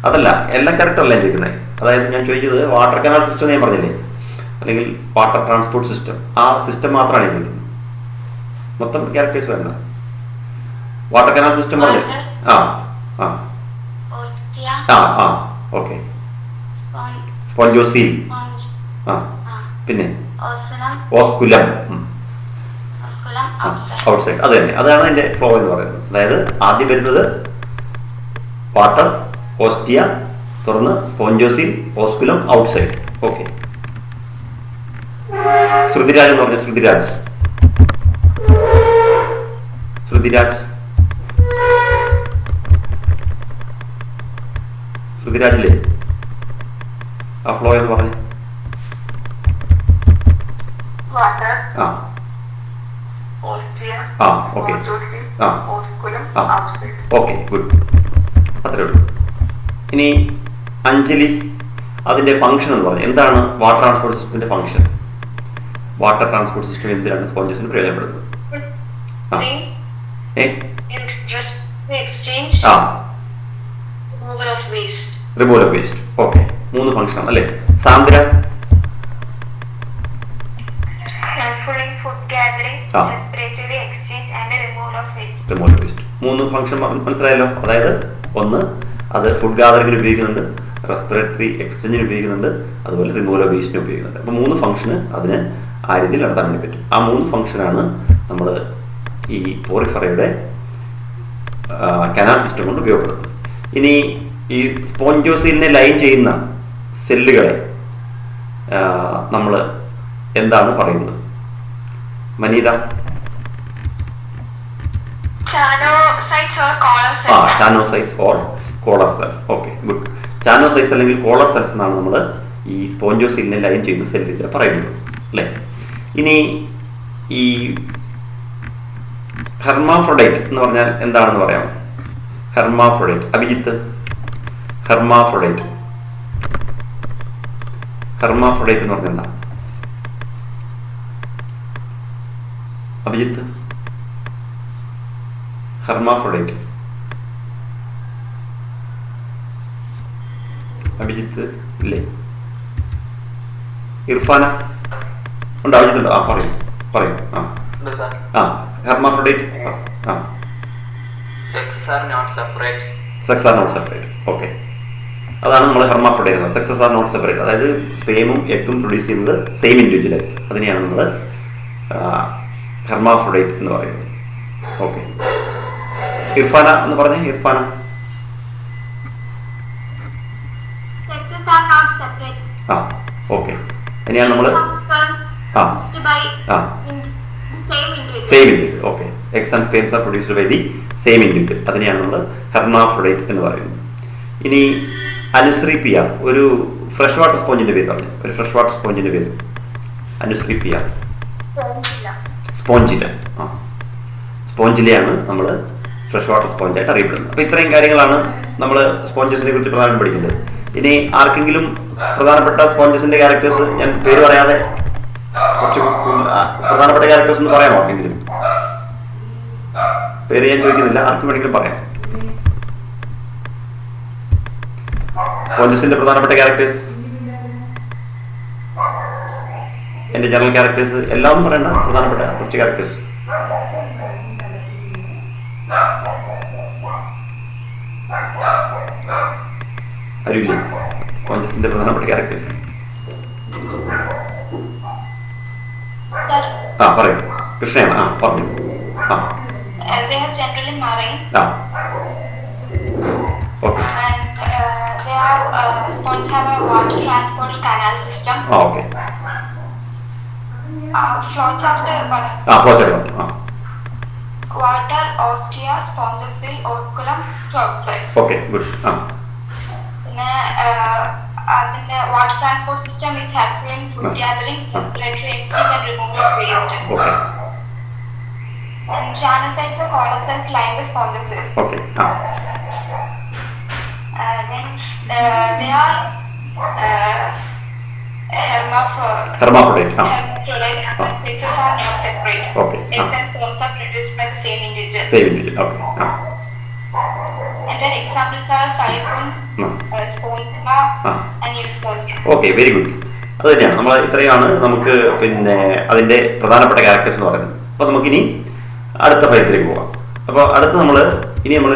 അതല്ല, എല്ലാം കറക്റ്റ് അല്ല ചോദിക്കുന്നത്. അതായത് ഞാൻ ചോദിച്ചത് വാട്ടർ കനാൽ സിസ്റ്റം ഞാൻ പറഞ്ഞില്ലേ, അല്ലെങ്കിൽ വാട്ടർ ട്രാൻസ്പോർട്ട് സിസ്റ്റം, ആ സിസ്റ്റം മാത്രമാണ് ചോദിക്കുന്നത്. മൊത്തം ക്യാരക്ടേഴ്സ് വേണ്ട. വാട്ടർ കനാൽ സിസ്റ്റം പറഞ്ഞു. ഓക്കെ. സ്പോഞ്ചോസീൽ, പിന്നെ ഓസ്കുലം, ഔട്ട്സൈഡ്. അത് തന്നെ, അതാണ് അതിന്റെ ഫ്ലോ എന്ന് പറയുന്നത്. അതായത് ആദ്യം വരുന്നത് വാട്ടർ, ഓസ്റ്റിയ, തുടർന്ന് spongocoel, osculum, outside. Okay. Shruthiraj എന്ന് പറഞ്ഞ ശ്രുതിരാജില്ലേ ആ ഫ്ലോ എന്ന് പറഞ്ഞു. ഓക്കെ. Okay, good. അത്രേ ഉള്ളൂ. ഇനി അഞ്ജലി, അതിന്റെ ഫംഗ്ഷൻ എന്ന് പറഞ്ഞു. എന്താണ് വാട്ടർ ട്രാൻസ്പോർട്ട് സിസ്റ്റത്തിന്റെ ഫംഗ്ഷൻ? വാട്ടർ ട്രാൻസ്പോർട്ട് സിസ്റ്റം എന്തിനാണ് സ്പോഞ്ചസിന് പ്രയോജനപ്പെടുന്നത്? Removal of waste. Okay, 3 function ആണ് അല്ലേ? Sandra, removal of waste. 3 function മനസ്സിലായല്ലോ. അതായത് ഒന്ന്, അത് ഫുഡ് ഗാദറിങ്ങിന് ഉപയോഗിക്കുന്നുണ്ട്, റെസ്പിറേറ്ററി എക്സ്ചേഞ്ചിന് ഉപയോഗിക്കുന്നുണ്ട്, അതുപോലെ റിമൂവൽ ഓഫ് വേസ്റ്റിന് ഉപയോഗിക്കുന്നുണ്ട്. അപ്പോൾ 3 ഫംഗ്ഷന് അതിന് ആ രീതിയിൽ നടത്താൻ വേണ്ടി പറ്റും. ആ 3 ഫംഗ്ഷനാണ് നമ്മൾ ഈ പോറിഫറയുടെ കനാൽ സിസ്റ്റം കൊണ്ട് ഉപയോഗപ്പെടുന്നത്. ഇനി ഈ സ്പോഞ്ചോസീലിനെ ലൈൻ ചെയ്യുന്ന സെല്ലുകളെ നമ്മൾ എന്താണ് പറയുന്നത്? Maneetha. Choanocytes or collar cells. Okay, good. Choanocytes അല്ലെങ്കിൽ കോളർ സെൽസ് എന്നാണ് നമ്മൾ ഈ സ്പോഞ്ചോസീലിനെ ലൈൻ ചെയ്യുന്ന സെല്ലിൽ പറയുന്നത് അല്ലേ? ഇനി ഈ ഹെർമാഫ്രോഡൈറ്റ് എന്ന് പറഞ്ഞാൽ എന്താണെന്ന് പറയാം? ഹെർമാഫ്രോഡൈറ്റ്. അഭിജിത്ത്, ഹെർമാഫ്രോഡൈറ്റ് എന്ന് പറഞ്ഞാൽ എന്താ? അഭിജിത്ത്, ഹെർമാഫ്രോഡൈറ്റ്. അഭിജിത്ത് ഇല്ലേ? ഇർഫാന ഉണ്ട്? അഭിജിത്തുണ്ടോ? പറയൂ. Hermaphrodite. Sex are not separate. Okay, അതാണ് നമ്മൾ hermaphrodite. Sexes are not separate. അതായത് സ്പേമും എഗ്ഗും പ്രൊഡ്യൂസ് ചെയ്യുന്നത് സെയിം ഇൻഡിവിജ്വലായി. അതിനെയാണ് നമ്മൾ ഹെർമാഫ്രോഡൈറ്റ് എന്ന് പറയുന്നത്. ഓക്കെ, ഇർഫാന എന്ന് പറഞ്ഞേ. ഇർഫാന. ഓക്കെ, ഇനിയാണ് നമ്മൾ same individual. Okay, eggs and sperms are produced by the same individual. അതിനെയാണ് നമ്മൾ ഹെർമാഫ്രോഡൈറ്റ് എന്ന് പറയുന്നത്. ഇനി അനുശ്രീ പിയ, ഒരു ഫ്രഷ് വാട്ടർ സ്പോഞ്ചിന്റെ പേര് പറഞ്ഞു. ഒരു ഫ്രഷ് വാട്ടർ സ്പോഞ്ചിന്റെ പേര് അനുശ്രീ പിയ. സ്പോഞ്ചില. സ്പോഞ്ചിലെയാണ് നമ്മൾ ഫ്രഷ് വാട്ടർ സ്പോഞ്ചായിട്ട് അറിയപ്പെടുന്നത്. അപ്പോൾ ഇത്രയും കാര്യങ്ങളാണ് നമ്മൾ സ്പോഞ്ചസിനെ കുറിച്ച് പ്രധാനം പഠിക്കുന്നത്. ഇനി ആർക്കെങ്കിലും പ്രധാനപ്പെട്ട സ്പോഞ്ചസിന്റെ ക്യാരക്ടേഴ്സ് ഞാൻ പേര് പറയാതെ കുറച്ച് പ്രധാനപ്പെട്ട ക്യാരക്ടേഴ്സ് എന്ന് പറയാമോ? ആർക്കെങ്കിലും പേര് ഞാൻ ചോദിക്കുന്നില്ല, ആർക്കും വേണമെങ്കിലും പറയാം. സ്പോഞ്ചസിന്റെ പ്രധാനപ്പെട്ട ക്യാരക്ടേഴ്സ്, എന്റെ ജനറൽ ക്യാരക്ടേഴ്സ് എല്ലാം പറയണ്ട, പ്രധാനപ്പെട്ട കുറച്ച് ക്യാരക്ടേഴ്സ്. അറിയില്ലേ സ്പോഞ്ചസിന്റെ പ്രധാനപ്പെട്ട ക്യാരക്ടേഴ്സ്? പറയൂ. കൃഷ്ണയാണ്. പറഞ്ഞു. They are generally marine. Okay. And they have sponges have a water transport canal system. Okay. Flowchart. Flowchart. Water, ostia, spongosil, osculum, outside. Okay, good. The water transport system is helpful in food gathering, respiratory exit, and removal of waste. Okay. And chanocytes or colocytes line the spongosil. Okay. Then they are hermaphrodite. Hermaphrodite. Sexes are not separate. Okay. Eggs and sperms are produced by the same individual. Okay. And then examples are silicon, spongia, and euphoria. Okay, very good. അത് തന്നെയാണ് നമ്മൾ ഇത്രയാണ് നമുക്ക് പിന്നെ അതിന്റെ പ്രധാനപ്പെട്ട characters എന്ന് പറയുന്നത്. അപ്പോൾ നമുക്കിനി അടുത്ത ഫൈലത്തിലേക്ക് പോകാം. അപ്പോൾ അടുത്ത് നമ്മൾ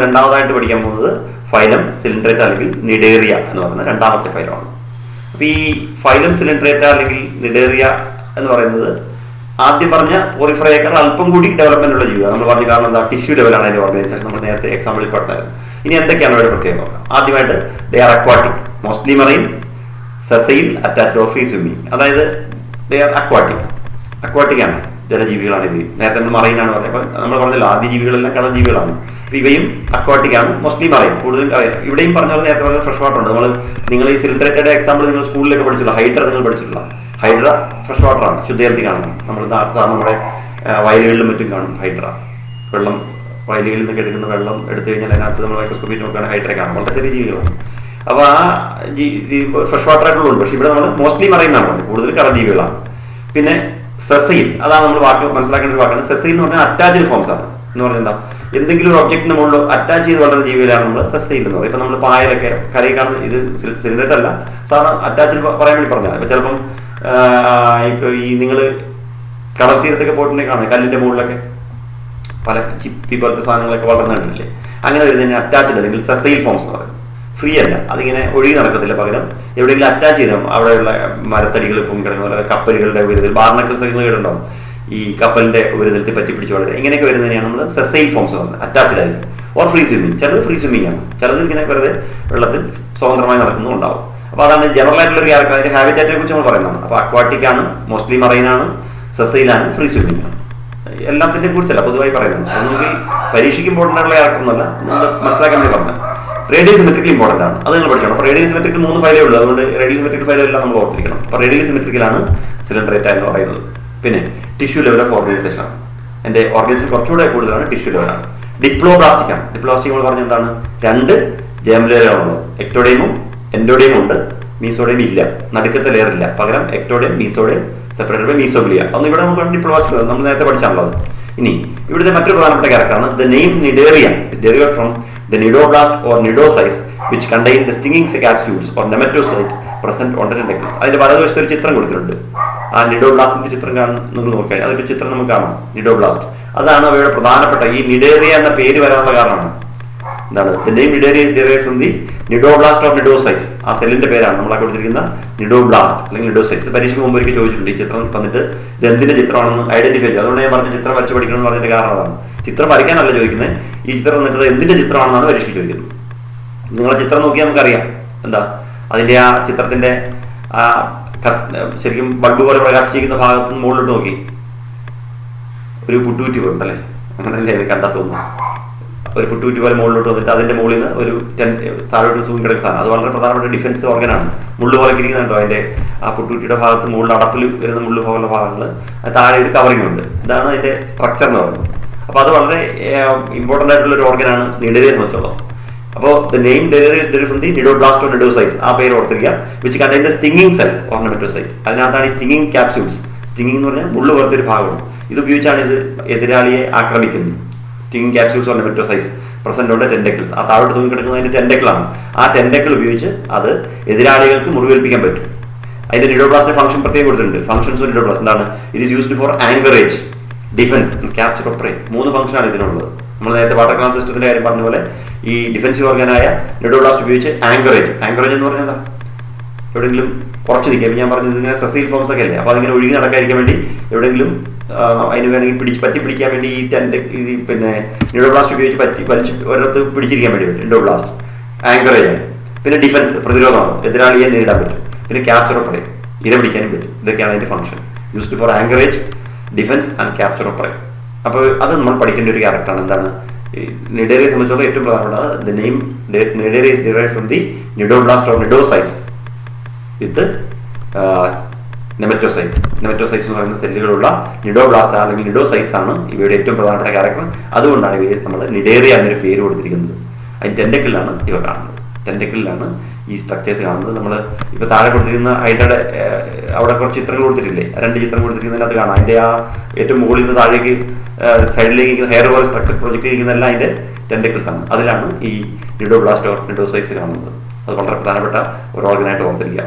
രണ്ടാമതായിട്ട് പഠിക്കാൻ പോകുന്നത് ഫൈലം സിലിൻഡ്രേറ്റ അല്ലെങ്കിൽ നിഡേറിയ എന്ന് പറയുന്ന രണ്ടാമത്തെ ഫൈലമാണ്. അപ്പോൾ ഈ ഫൈലം സിലിൻഡ്രേറ്റ അല്ലെങ്കിൽ നിഡേറിയ എന്ന് പറയുന്നത് ആദ്യം പറഞ്ഞ പോറിഫറയേക്കാൾ അല്പം കൂടി ഡെവലപ്മെന്റ് ഉള്ള ജീവിയാണ്. നമ്മൾ പറഞ്ഞു, കാരണം എന്താ, ടിഷ്യൂ ലെവലാണ് അതിന്റെ ഓർഗനൈസേഷൻ. നമ്മൾ നേരത്തെ എക്സാമ്പിളിൽ പറഞ്ഞായിരുന്നു. ഇനി എന്തൊക്കെയാണ് അവരുടെ പ്രത്യേകത നോക്കാം. ആദ്യമായിട്ട് they are aquatic, mostly marine, sessile, attached or free swimming. അതായത് ദേ ആർ അക്വാട്ടിക് ആണ്, ജലജീവികളാണ് ഇവയും. നേരത്തെ നമ്മൾ മറൈനാണ് പറഞ്ഞത്. അപ്പോൾ നമ്മൾ പറഞ്ഞല്ലോ ആദ്യ ജീവികളെല്ലാം കടൽജീവികളാണ്. അപ്പോൾ ഇവയും അക്വാട്ടിക് ആണ്, മോസ്റ്റ്ലി മറൈൻ. കൂടുതലും ഇവിടെയും പറഞ്ഞ നേരത്തെ പറഞ്ഞ ഫ്രഷ് വാട്ടർ ഉണ്ട്. നിങ്ങൾ ഈ സിലിൻഡ്രേറ്റയുടെ എക്സാമ്പിൾ നിങ്ങൾ സ്കൂളിലൊക്കെ പഠിച്ചിട്ടുള്ള ഹൈഡ്ര നിങ്ങൾ പഠിച്ചിട്ടുള്ള ഹൈഡ്ര ഫ്രഷ് വാട്ടർ ആണ്, ശുദ്ധജലത്തിൽ കാണുന്നത്. നമ്മൾ നമ്മുടെ വയലുകളിലും മറ്റും കാണും ഹൈഡ്ര. വെള്ളം വയലുകളിൽ നിന്നൊക്കെ എടുക്കുന്ന വെള്ളം എടുത്തു കഴിഞ്ഞാൽ അതിനകത്ത് നമ്മൾ മൈക്രോസ്കോപ്പിൽ നോക്കുകയാണ് ഹൈഡ്ര കാണും. വളരെ ചെറിയ ജീവികളാണ്. അപ്പോൾ ആ ഫ്രഷ് വാട്ടർ ആയിട്ടുള്ളൂ. പക്ഷേ ഇവിടെ നമ്മൾ മോസ്റ്റ്ലി മറൈൻ എന്നാണ് പറഞ്ഞത്, കൂടുതൽ കടൽജീവികളാണ്. പിന്നെ സെസൈൽ, അതാണ് നമ്മൾ വാക്ക് മനസ്സിലാക്കേണ്ട ഒരു വാക്കാണ്. സെസൈൽ എന്ന് പറഞ്ഞാൽ അറ്റാച്ച്ഡ് ഫോംസ് ആണ്. എന്ന് പറഞ്ഞാൽ എന്താ, എന്തെങ്കിലും ഒരു ഒബ്ജക്റ്റിന് മുകളിൽ അറ്റാച്ച് ചെയ്ത് വളരുന്ന ജീവികളാണ് നമ്മൾ സെസൈൽ എന്ന് പറയുന്നത്. ഇപ്പം നമ്മൾ പായലൊക്കെ കരയിൽ കാണുന്ന ഇത് സിലിണ്ടർ അല്ല, സാധാരണ അറ്റാച്ചിൽ പറയാൻ വേണ്ടി പറഞ്ഞാൽ. ഇപ്പം ചിലപ്പം ഇപ്പോൾ ഈ നിങ്ങൾ കടൽ തീരത്തൊക്കെ പോയിട്ടുണ്ടെങ്കിൽ കാണാം കല്ലിൻ്റെ മുകളിലൊക്കെ പല ചിപ്പി പോലത്തെ സാധനങ്ങളൊക്കെ വളർന്നിട്ടില്ലേ. അങ്ങനെ വരുന്നതിന് അറ്റാച്ച്ഡ് അല്ലെങ്കിൽ സെസൈൽ ഫോംസ് എന്ന് പറയുന്നത്. ഫ്രീ അല്ല, അതിങ്ങനെ ഒഴുകി നടക്കത്തില്ല. പകരം എവിടെയെങ്കിലും അറ്റാച്ച് ചെയ്താൽ അവിടെയുള്ള മരത്തടികൾ പൊങ്ങിക്കിടക്കുന്ന പോലെ കപ്പലുകളുടെ ഉപരിതൽ ബാർണക്കിൾ സൈക്കിൾ കേടുണ്ടാവും. ഈ കപ്പലിന്റെ ഉപരിതലത്തിൽ പറ്റിപ്പിടിച്ച് വളരെ ഇങ്ങനെയൊക്കെ വരുന്നതിനെയാണ് നമ്മൾ സെസൈൽ ഫോംസ് പറയുന്നത്, അറ്റാച്ച്ഡ് ആയിരിക്കും. ഓർ ഫ്രീ സ്വിമ്മിങ്, ചിലത് ഫ്രീ സ്വിമ്മിങ് ആണ്, ചിലത് ഇങ്ങനെ വെറുതെ വെള്ളത്തിൽ സ്വതന്ത്രമായി നടക്കുന്നുണ്ടാവും. അപ്പോൾ അതാണ് ജനറൽ ആയിട്ടുള്ള ക്യാരക്ടർ. അതിന്റെ ഹാബിറ്റാറ്റിനെ കുറിച്ച് നമ്മൾ പറയുന്നതാണ്. അപ്പോൾ അക്വാട്ടിക് ആണ്, മോസ്റ്റ്ലി മറൈൻ ആണ്, സെസൈലാണ്, ഫ്രീ സ്വിമ്മിങ് ആണ്. എല്ലാത്തിനെ കുറിച്ചല്ല പൊതുവായി പറയുന്നത്. അത് നമുക്ക് പരീക്ഷയ്ക്ക് ഇമ്പോർട്ടൻ്റ് ആയിട്ടുള്ള ക്യാരക്ടർ എന്നല്ല, നമ്മൾ മനസ്സിലാക്കാൻ വേണ്ടി പറഞ്ഞത്. റേഡിയൽ സിമെട്രിക്കൽ ഇമ്പോർട്ടൻ്റ് ആണ്, അത് നിങ്ങൾ പഠിക്കണം. അപ്പോൾ റേഡിയൽ സിമെട്രിക്കൽ 3 ഫയലേ ഉള്ളൂ, അതുകൊണ്ട് റേഡിയൽ സിമെട്രിക്കൽ ഫയലെല്ലാം നമ്മൾ ഓർത്തിരിക്കണം. അപ്പോൾ റേഡിയൽ സിമെട്രിക്കലാണ് സിലിൻഡ്രേറ്റ എന്ന് പറയുന്നത്. പിന്നെ ടിഷ്യൂ ലെവൽ ഓഫ് ഓർഗനൈസേഷൻ ആണ്. എൻ്റെ ഓർഗനൈസേഷൻ കുറച്ചുകൂടെ കൂടുതലാണ്, ടിഷ്യൂ ലെവലാണ്. ഡിപ്ലോബ്ലാസ്റ്റിക് ആണ്. ഡിപ്ലോബ്ലാസ്റ്റിക് നമ്മൾ പറഞ്ഞ എന്താണ്, 2 ജേംലേയറാണുള്ളത്. എക്ടോഡെയിമും എൻഡോഡെയിമും ഉണ്ട്, മീസോഡെയിം ഇല്ല, നടുക്കത്തെ ലെയർ ഇല്ല. പകരം എക്ടോഡെയിം, മീസോഡെയിം സെപ്പറേറ്റഡ് ബൈ മീസോഗ്ലിയ. അതൊന്നും ഇവിടെ നമുക്ക് ഡിപ്ലോബ്ലാസ്റ്റിക് നമ്മൾ നേരത്തെ പഠിച്ചാണുള്ളത്. ഇനി ഇവിടുത്തെ മറ്റൊരു പ്രധാനപ്പെട്ട ക്യാരക്ടറാണ് the name cnidaria. Derivate from the nidoblast or nidocytes which contain the stinging capsules or nematocytes present on the tentacles. അതിന്റെ വലതുവശത്ത് ഒരു ചിത്രം കൊടുത്തിട്ടുണ്ട്. ആ നിഡോബ്ലാസ്റ്റിന്റെ ചിത്രം നിങ്ങൾ നോക്കിയാൽ അതൊരു ചിത്രം നമുക്ക് കാണാം. നിഡോബ്ലാസ്റ്റ് അതാണ് അവയുടെ പ്രധാനപ്പെട്ട ഈ നിഡേറിയ എന്ന പേര് വരാനുള്ള കാരണമാണ്. എന്താണ്, the name nidaria is derived from the nidoblast or nidocytes. ആ സെല്ലിന്റെ പേരാണ് നമ്മൾ കൊടുത്തിരിക്കുന്ന നിഡോബ്ലാസ്റ്റ് അല്ലെങ്കിൽ നിഡോസൈറ്റ്സ്. പരീക്ഷയ്ക്ക് മുമ്പ് ഒരിക്കൽ ചോദിച്ചിട്ടുണ്ട് ഈ ചിത്രം വന്നിട്ട് ഇത് എന്തിന്റെ ചിത്രമാണെന്ന് ഐഡന്റിഫൈ ചെയ്യും. അതുകൊണ്ട് ഞാൻ പറഞ്ഞ ചിത്രം വരച്ച് പഠിക്കണം എന്ന് പറഞ്ഞതിന്റെ കാരണം അതാണ്. ചിത്രം വരയ്ക്കാനല്ല ചോദിക്കുന്നത്, ഈ ചിത്രം വന്നിട്ട് എന്തിന്റെ ചിത്രമാണെന്നാണ് പരീക്ഷയ്ക്ക് ചോദിക്കുന്നത്. നിങ്ങളെ ചിത്രം നോക്കിയാൽ നമുക്കറിയാം എന്താ അതിന്റെ ആ ചിത്രത്തിന്റെ ആ ശരിക്കും ബൾബ് പോലെ പ്രകാശിച്ചിരിക്കുന്ന ഭാഗത്ത് നിന്ന് മുകളിലോട്ട് നോക്കി ഒരു പുട്ടുകുറ്റി പോലുണ്ടല്ലേ, അങ്ങനല്ലേ കണ്ടാ തോന്നുന്നു. ഒരു പുട്ടുകുറ്റി പോലെ മുകളിലോട്ട് വന്നിട്ട് അതിന്റെ മുകളിൽ നിന്ന് ഒരു താഴോട്ട് തൂങ്ങി കിടക്കുന്ന സാധനം, അത് വളരെ പ്രധാനപ്പെട്ട ഡിഫൻസ് ഓർഗനാണ്. മുള്ളു പോലെ ഇരിക്കുന്നുണ്ടോ അതിന്റെ ആ പുട്ടുകുറ്റിയുടെ ഭാഗത്ത് മുകളിൽ അടപ്പിൽ വരുന്ന മുള്ളു പോലുള്ള ഭാഗങ്ങൾ, താഴെ ഒരു കവറിംഗ് ഉണ്ട്. ഇതാണ് അതിന്റെ സ്ട്രക്ചർ എന്ന് പറയുന്നത്. അപ്പോൾ അത് വളരെ ഇമ്പോർട്ടൻ്റ് ആയിട്ടുള്ള ഒരു ഓർഗനാണ് നിഡേറിയയെ സംബന്ധിച്ചോളം. അപ്പോൾ the name derivate from the cnidoblast or cnidocytes, ആ പേര് ഓർത്തിരിക്കുക. Which contain the stinging cells or nematocyst. അതിനകത്താണ് ഈ സ്റ്റിങ്ങിങ് ക്യാപ്സ്യൂൾസ്. സ്റ്റിങ്ങിങ് എന്ന് പറഞ്ഞാൽ മുള്ളു പോലത്തെ ഭാഗമാണ്. ഇത് ഉപയോഗിച്ചാണ് ഇത് എതിരാളിയെ ആക്രമിക്കുന്നത്. Stinging capsules or nematocysts present on tentacles. ആ താഴോട്ട് തൂങ്ങിക്കിടക്കുന്നത് അതിന്റെ ടെൻഡക്കിളാണ്. ആ ടെൻഡക്കിൾ ഉപയോഗിച്ച് അത് എതിരാളികൾക്ക് മുറിവേൽപ്പിക്കാൻ പറ്റും. അതിന്റെ നിഡോബ്ലാസ്റ്റിന്റെ ഫംഗ്ഷൻ പ്രത്യേകം കൊടുത്തിട്ടുണ്ട്. ഫംഗ്ഷൻസ് ഓഫ് നിഡോബ്ലാസ്റ്റ് എന്താണ്? It is used for anchorage, defence, capture of prey. 3 ഫംഗ്ഷനാണ് ഇതിനുള്ളത്. നമ്മൾ നേരത്തെ വാട്ടർ ക്ലാസ് സിസ്റ്റത്തിന്റെ കാര്യം പറഞ്ഞ പോലെ ഈ ഡിഫൻസീവ് ഓർഗനായ നിഡോബ്ലാസ്റ്റ് ഉപയോഗിച്ച് ആങ്കറേജ് എന്ന് പറഞ്ഞാൽ എന്താ? എവിടെയെങ്കിലും കുറച്ച് നിൽക്കുക. ഞാൻ പറഞ്ഞത് ഇങ്ങനെ സസൈൽ ഫോംസ് ഒക്കെ അല്ലേ, അപ്പോൾ അതിങ്ങനെ ഒഴുകി നടക്കാതിരിക്കാൻ വേണ്ടി എവിടെയെങ്കിലും അതിന് വേണമെങ്കിൽ പറ്റി പിടിക്കാൻ വേണ്ടി ഈ പിന്നെ നിഡോബ്ലാസ്റ്റ് ഉപയോഗിച്ച് വലിച്ച് ഒരിടത്ത് പിടിച്ചിരിക്കാൻ വേണ്ടി പറ്റും. നിഡോബ്ലാസ്റ്റ് ആങ്കറേജ് ആണ്. പിന്നെ ഡിഫൻസ്, പ്രതിരോധമാണ്, എതിരാളിയെ നേരിടാൻ പറ്റും. പിന്നെ ക്യാപ്ചർ ഓഫ് പ്രേ, ഇര പിടിക്കാനും പറ്റും. ഇതൊക്കെയാണ് അതിന്റെ function. Used for anchorage, defence and capture of prey. അപ്പോൾ അത് നമ്മൾ പഠിക്കേണ്ട ഒരു ക്യാരക്ടറാണ്. എന്താണ് നിഡേറിയയെ സംബന്ധിച്ചുള്ള ഏറ്റവും പ്രധാനപ്പെട്ട the name Cnidaria is derived from the cnidoblast or cnidocytes with nematocysts. Nematocysts എന്ന് പറയുന്ന സെല്ലുകളുള്ള നിഡോബ്ലാസ്റ്റ് അല്ലെങ്കിൽ നിഡോസൈറ്റ്സ് ആണ് ഇവയുടെ ഏറ്റവും പ്രധാനപ്പെട്ട ക്യാരക്ടർ. അതുകൊണ്ടാണ് ഇവയെ നമ്മൾ നിഡേറിയ എന്നൊരു പേര് കൊടുത്തിരിക്കുന്നത്. അതിന് ടെൻഡക്കിളിലാണ് ഇവ കാണുന്നത്. ടെൻഡക്കിളിലാണ് ഈ സ്ട്രക്ചേഴ്സ് കാണുന്നത്. നമ്മൾ ഇപ്പോൾ താഴെ കൊടുത്തിരിക്കുന്ന അതിൻ്റെ അവിടെ കുറച്ച് ചിത്രങ്ങൾ കൊടുത്തിട്ടില്ലേ? 2 ചിത്രം കൊടുത്തിരിക്കുന്നതിനകത്ത് കാണാം. അതിൻ്റെ ആ ഏറ്റവും മുകളിൽ നിന്ന് താഴേക്ക് സൈഡിലേക്ക് ഹെയർ പോലെ സ്ട്രക്ചർ പ്രൊജക്ട് ചെയ്യുന്നതെല്ലാം അതിൻ്റെ ടെൻഡക്കിൾസ് ആണ്. അതിലാണ് ഈ നിഡോബ്ലാസ്റ്റ് ഓർ നിഡോസൈറ്റ്സ് കാണുന്നത്. അത് വളരെ പ്രധാനപ്പെട്ട ഒരു ഓർഗനായിട്ട് ഓർത്തിരിക്കുക.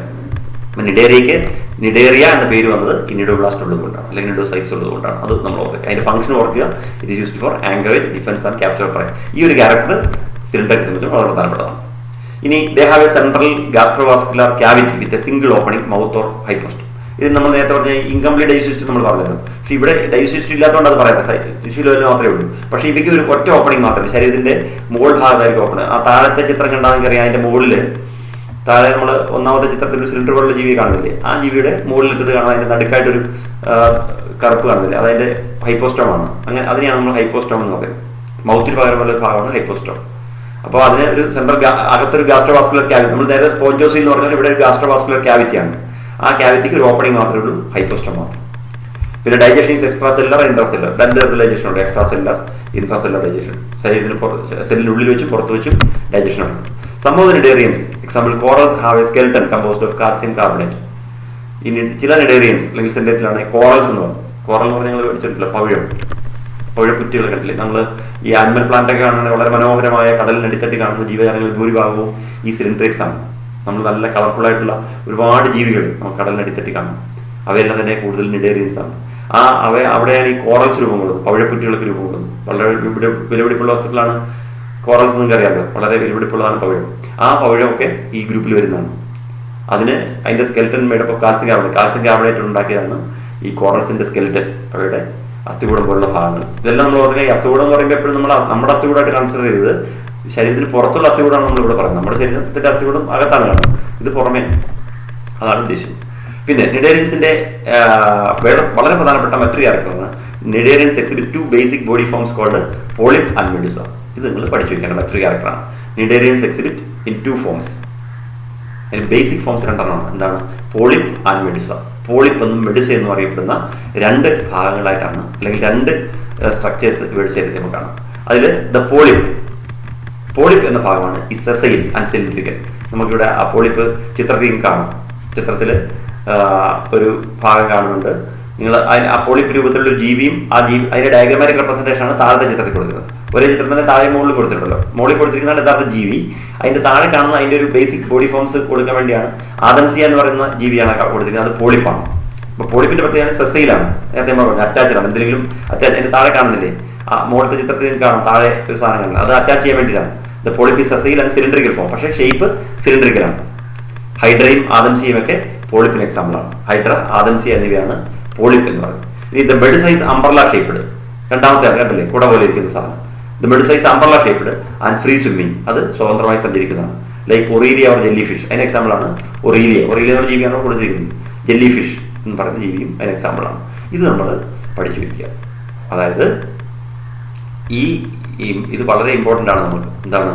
നിഡേറിയയ്ക്ക് നിഡേറിയ എന്ന പേര് വന്നത് ഈ നിഡോബ്ലാസ്റ്റ് ഉള്ളതുകൊണ്ടാണ്, അല്ലെങ്കിൽ നിഡോസൈറ്റ്സ് ഉള്ളതുകൊണ്ടാണ്. അത് നമ്മൾ ഓർക്കുക. അതിന്റെ ഫംഗ്ഷൻ ഓർക്കുക. It is used for anchorage, defence and capture of prey. ഈ ഒരു ക്യാരക്ടർ സിലിണ്ടറിനെ സംബന്ധിച്ച് വളരെ പ്രധാനപ്പെട്ടതാണ്. ഇനി they have a central gastrovascular cavity with a single opening mouth or hypostome. ഇത് നമ്മൾ നേരത്തെ പറഞ്ഞ ഇൻകംപ്ലീറ്റ് ഡൈജസ്റ്റ് നമ്മൾ പറഞ്ഞിരുന്നു. പക്ഷേ ഇവിടെ ഡൈജസ്റ്റ് ഇല്ലാത്തതുകൊണ്ട് അത് പറയുന്നത് ടിഷ്യൂ ലെവലിൽ മാത്രമേ ഉള്ളൂ. പക്ഷേ ഇവയ്ക്ക് ഒരു ഒറ്റ ഓപ്പണിംഗ് മാത്രമേ, ശരീരത്തിന്റെ മുകൾ ഭാഗത്തായിരിക്കും ഓപ്പൺ. ആ താഴത്തെ ചിത്രം കണ്ടാൽ അറിയാം, അതിന്റെ മുകളിൽ താഴെ നമ്മൾ ഒന്നാമത്തെ ചിത്രത്തിൽ ഒരു സിലിണ്ടർ പോലുള്ള ജീവിയെ കാണുന്നില്ലേ? ആ ജീവിയുടെ മുകളിലിട്ടത് കാണാൻ അതിന്റെ നടുക്കായിട്ടൊരു കറുപ്പ് കാണുന്നില്ലേ? അതതിന്റെ ഹൈപ്പോസ്റ്റോമാണ്. അങ്ങനെ അതിനെയാണ് നമ്മൾ ഹൈപ്പോസ്റ്റോം എന്ന് പറയുന്നത്. മൗത്തിന് പകരമുള്ള ഒരു ഭാഗമാണ് ഹൈപ്പോസ്റ്റോം. അപ്പോൾ അതിന് ഒരു സെൻട്രൽ അകത്തൊരു ഗാസ്ട്രോവാസ്കുലർ ക്യാവിറ്റി, നമ്മൾ നേരെ സ്പോഞ്ചോസി എന്ന് പറഞ്ഞാൽ ഇവിടെ ഒരു ഗാസ്ട്രോവാസ്കുലർ ക്യാവിറ്റിയാണ്. ആ ക്യാവിറ്റിക്ക് ഒരു ഓപ്പണിംഗ് മാത്രമേ ഉള്ളൂ, ഹൈപ്പോസ്റ്റോം മാത്രം. പിന്നെ ഡൈജഷൻ ഈസ് എക്സ്ട്രാ സെല്ലർ, ഇൻട്രാസെല്ലർ. 2 തരത്തിലുള്ള ഡൈജഷൻ ഉണ്ട്, എക്സ്ട്രാ സെല്ലർ, ഇൻട്രാസെല്ലർ ഡൈജഷൻ. ശരീരത്തിന് സെല്ലിനുള്ളിൽ വെച്ചും പുറത്ത് വെച്ചും ഡൈജഷൻ ഉണ്ട്. Some of the Cnidarians, example corals, have a skeleton composed of calcium carbonate. ഇനി ചില നിഡേറിയൻസ് അല്ലെങ്കിൽ സെന്റേറ്റിലാണ് കോറൽസ് എന്ന് പറയുന്നത്. കോറൽ എന്ന് പറഞ്ഞാൽ ഞങ്ങൾ പഠിച്ചിട്ടില്ല, പവിഴക്കുറ്റികൾ കണ്ടില്ലേ? നമ്മൾ ഈ ആനിമൽ പ്ലാന്റ് ഒക്കെ കാണുന്നത് വളരെ മനോഹരമായ കടലിനടിത്തട്ടി കാണുന്ന ജീവജാലങ്ങളിൽ ഭൂരിഭാഗവും ഈ സിലിണ്ടറേറ്റ്സ് ആണ്. നമ്മൾ നല്ല കളർഫുൾ ആയിട്ടുള്ള ഒരുപാട് ജീവികൾ നമുക്ക് കടലിനടിത്തട്ടി കാണും. അവയെല്ലാം തന്നെ കൂടുതൽ നിഡേറിയൻസ് ആണ്. അവിടെയാണ് ഈ കോറൽസ് രൂപം കൊള്ളുന്നത്, പവിഴക്കുറ്റികൾക്ക് രൂപം കൊള്ളുന്നത്. വളരെ വിലപിടിപ്പുള്ള വസ്തുക്കളാണ് കോറൽസ്. നിങ്ങൾക്ക് അറിയാമല്ലോ, വളരെ വിലപിടിപ്പുള്ളതാണ് പവിഴം. ആ പവിഴമൊക്കെ ഈ ഗ്രൂപ്പിൽ വരുന്നതാണ്. അതിന്റെ skeleton made up of calcium carbonate ഉണ്ടാക്കിയതാണ് ഈ കോറൽസിന്റെ സ്കെൽറ്റൻ, അവയുടെ അസ്ഥികൂടം പോലുള്ള ഭാഗങ്ങൾ. ഇതെല്ലാം നമ്മൾ ഓർക്കുക. ഈ അസ്ഥികൂടം എന്ന് പറയുമ്പോൾ എപ്പോഴും നമ്മൾ നമ്മുടെ അസ്ഥികൂടമായിട്ട് കൺസിഡർ ചെയ്തത് ശരീരത്തിന് പുറത്തുള്ള അസ്ഥികൂടമാണ് നമ്മൾ ഇവിടെ പറയുന്നത്. നമ്മുടെ ശരീരത്തിന്റെ അസ്ഥികൂടം അകത്താണ് കാണുന്നത്, ഇത് പുറമേ. അതാണ് ഉദ്ദേശിച്ചത്. പിന്നെ നിഡേറിയൻസിന്റെ വളരെ പ്രധാനപ്പെട്ട മറ്റൊരു ക്യാരക്ടറാണ് cnidarians exhibit 2 basic body forms called polyp and medusa. ഇത് നിങ്ങൾ പഠിച്ചു വെക്കേണ്ട മറ്റൊരു ക്യാരക്ടറാണ്. Cnidarians exhibit in 2 forms. അതിന് ബേസിക് ഫോംസ് 2 എന്താണ്? Polyp and medusa. പോളിപ്പ് എന്നും മെഡുസ എന്നും അറിയപ്പെടുന്ന 2 ഭാഗങ്ങളായിട്ടാണ്, അല്ലെങ്കിൽ 2 സ്ട്രക്ചേഴ്സ് ഇവയുടെ ശരീരത്തിൽ നമുക്ക് കാണാം. അതിൽ ദ പോളിപ്പ് എന്ന ഭാഗമാണ് ഈ സെസൈൽ ആൻഡ് സിലിണ്ടറിക്കൽ. നമുക്കിവിടെ ആ പോളിപ്പ് ചിത്രത്തിൽ കാണാം. ചിത്രത്തിൽ ഒരു ഭാഗം കാണുന്നുണ്ട്. നിങ്ങൾ ആ പോളിപ്പ് രൂപത്തിലുള്ള ഒരു ജീവിയും അതിന്റെ ഡയഗ്രമാറ്റിക് റെപ്രസെന്റേഷൻ ആണ് താഴത്തെ ചിത്രത്തിൽ കൊടുക്കുന്നത്. ഒരേ ചിത്രം തന്നെ താഴെ മുകളിൽ കൊടുത്തിട്ടുണ്ടല്ലോ. മുകളിൽ കൊടുത്തിരിക്കുന്ന യഥാർത്ഥ ജീവി, അതിന്റെ താഴെ കാണുന്ന അതിന്റെ ഒരു ബേസിക് ബോഡി ഫോംസ് കൊടുക്കാൻ വേണ്ടിയാണ് ആദംസിയ എന്ന് പറയുന്ന ജീവിയാണ് കൊടുത്തിരിക്കുന്നത്. അത് പോളിപ്പാണ്. അപ്പൊ പോളിപ്പിന്റെ പ്രത്യേകത സെസൈലാണ്. നേരത്തെ നമ്മൾ പറഞ്ഞു അറ്റാച്ച്ഡ് ആണ്. എന്തെങ്കിലും അതിന്റെ താഴെ കാണുന്നില്ലേ? ആ മുകളിലത്തെ ചിത്രത്തിൽ കാണാം താഴെ ഒരു സാധനം കാണുന്നത്, അത് അറ്റാച്ച് ചെയ്യാൻ വേണ്ടിയിട്ടാണ്. The polyp is sessile and cylindrical form. പക്ഷേ ഷേപ്പ് സിലിണ്ടറിക്കലാണ്. ഹൈഡ്രയും ആദംസിയും ഒക്കെ പോളിപ്പിന് എക്സാമ്പിളാണ്. ഹൈഡ്ര, ആദംസിയ എന്നിവയാണ് പോളിപ്പ് എന്ന് പറയുന്നത്. ഇനി the medusa is umbrella shaped. രണ്ടാമത്തെ കണ്ടില്ലേ, കുട പോലെ ഇരിക്കുന്ന സാധനം. The medusa is umbrella shaped and free swimming. അത് സ്വതന്ത്രമായി സഞ്ചരിക്കുന്നതാണ്. Like Aurelia or jellyfish. അതിന് എക്സാമ്പിളാണ് ഒറീലിയ. ഒറീലിയ എന്ന ജീവിയാണ് കൊടുത്തിരിക്കുന്നത്. ജെല്ലി ഫിഷ് എന്ന് പറയുന്ന ജീവിയും അതിന് എക്സാമ്പിളാണ്. ഇത് നമ്മൾ പഠിച്ചു വയ്ക്കുക. അതായത് ഇത് വളരെ ഇമ്പോർട്ടൻ്റ് ആണ് നമുക്ക്. എന്താണ്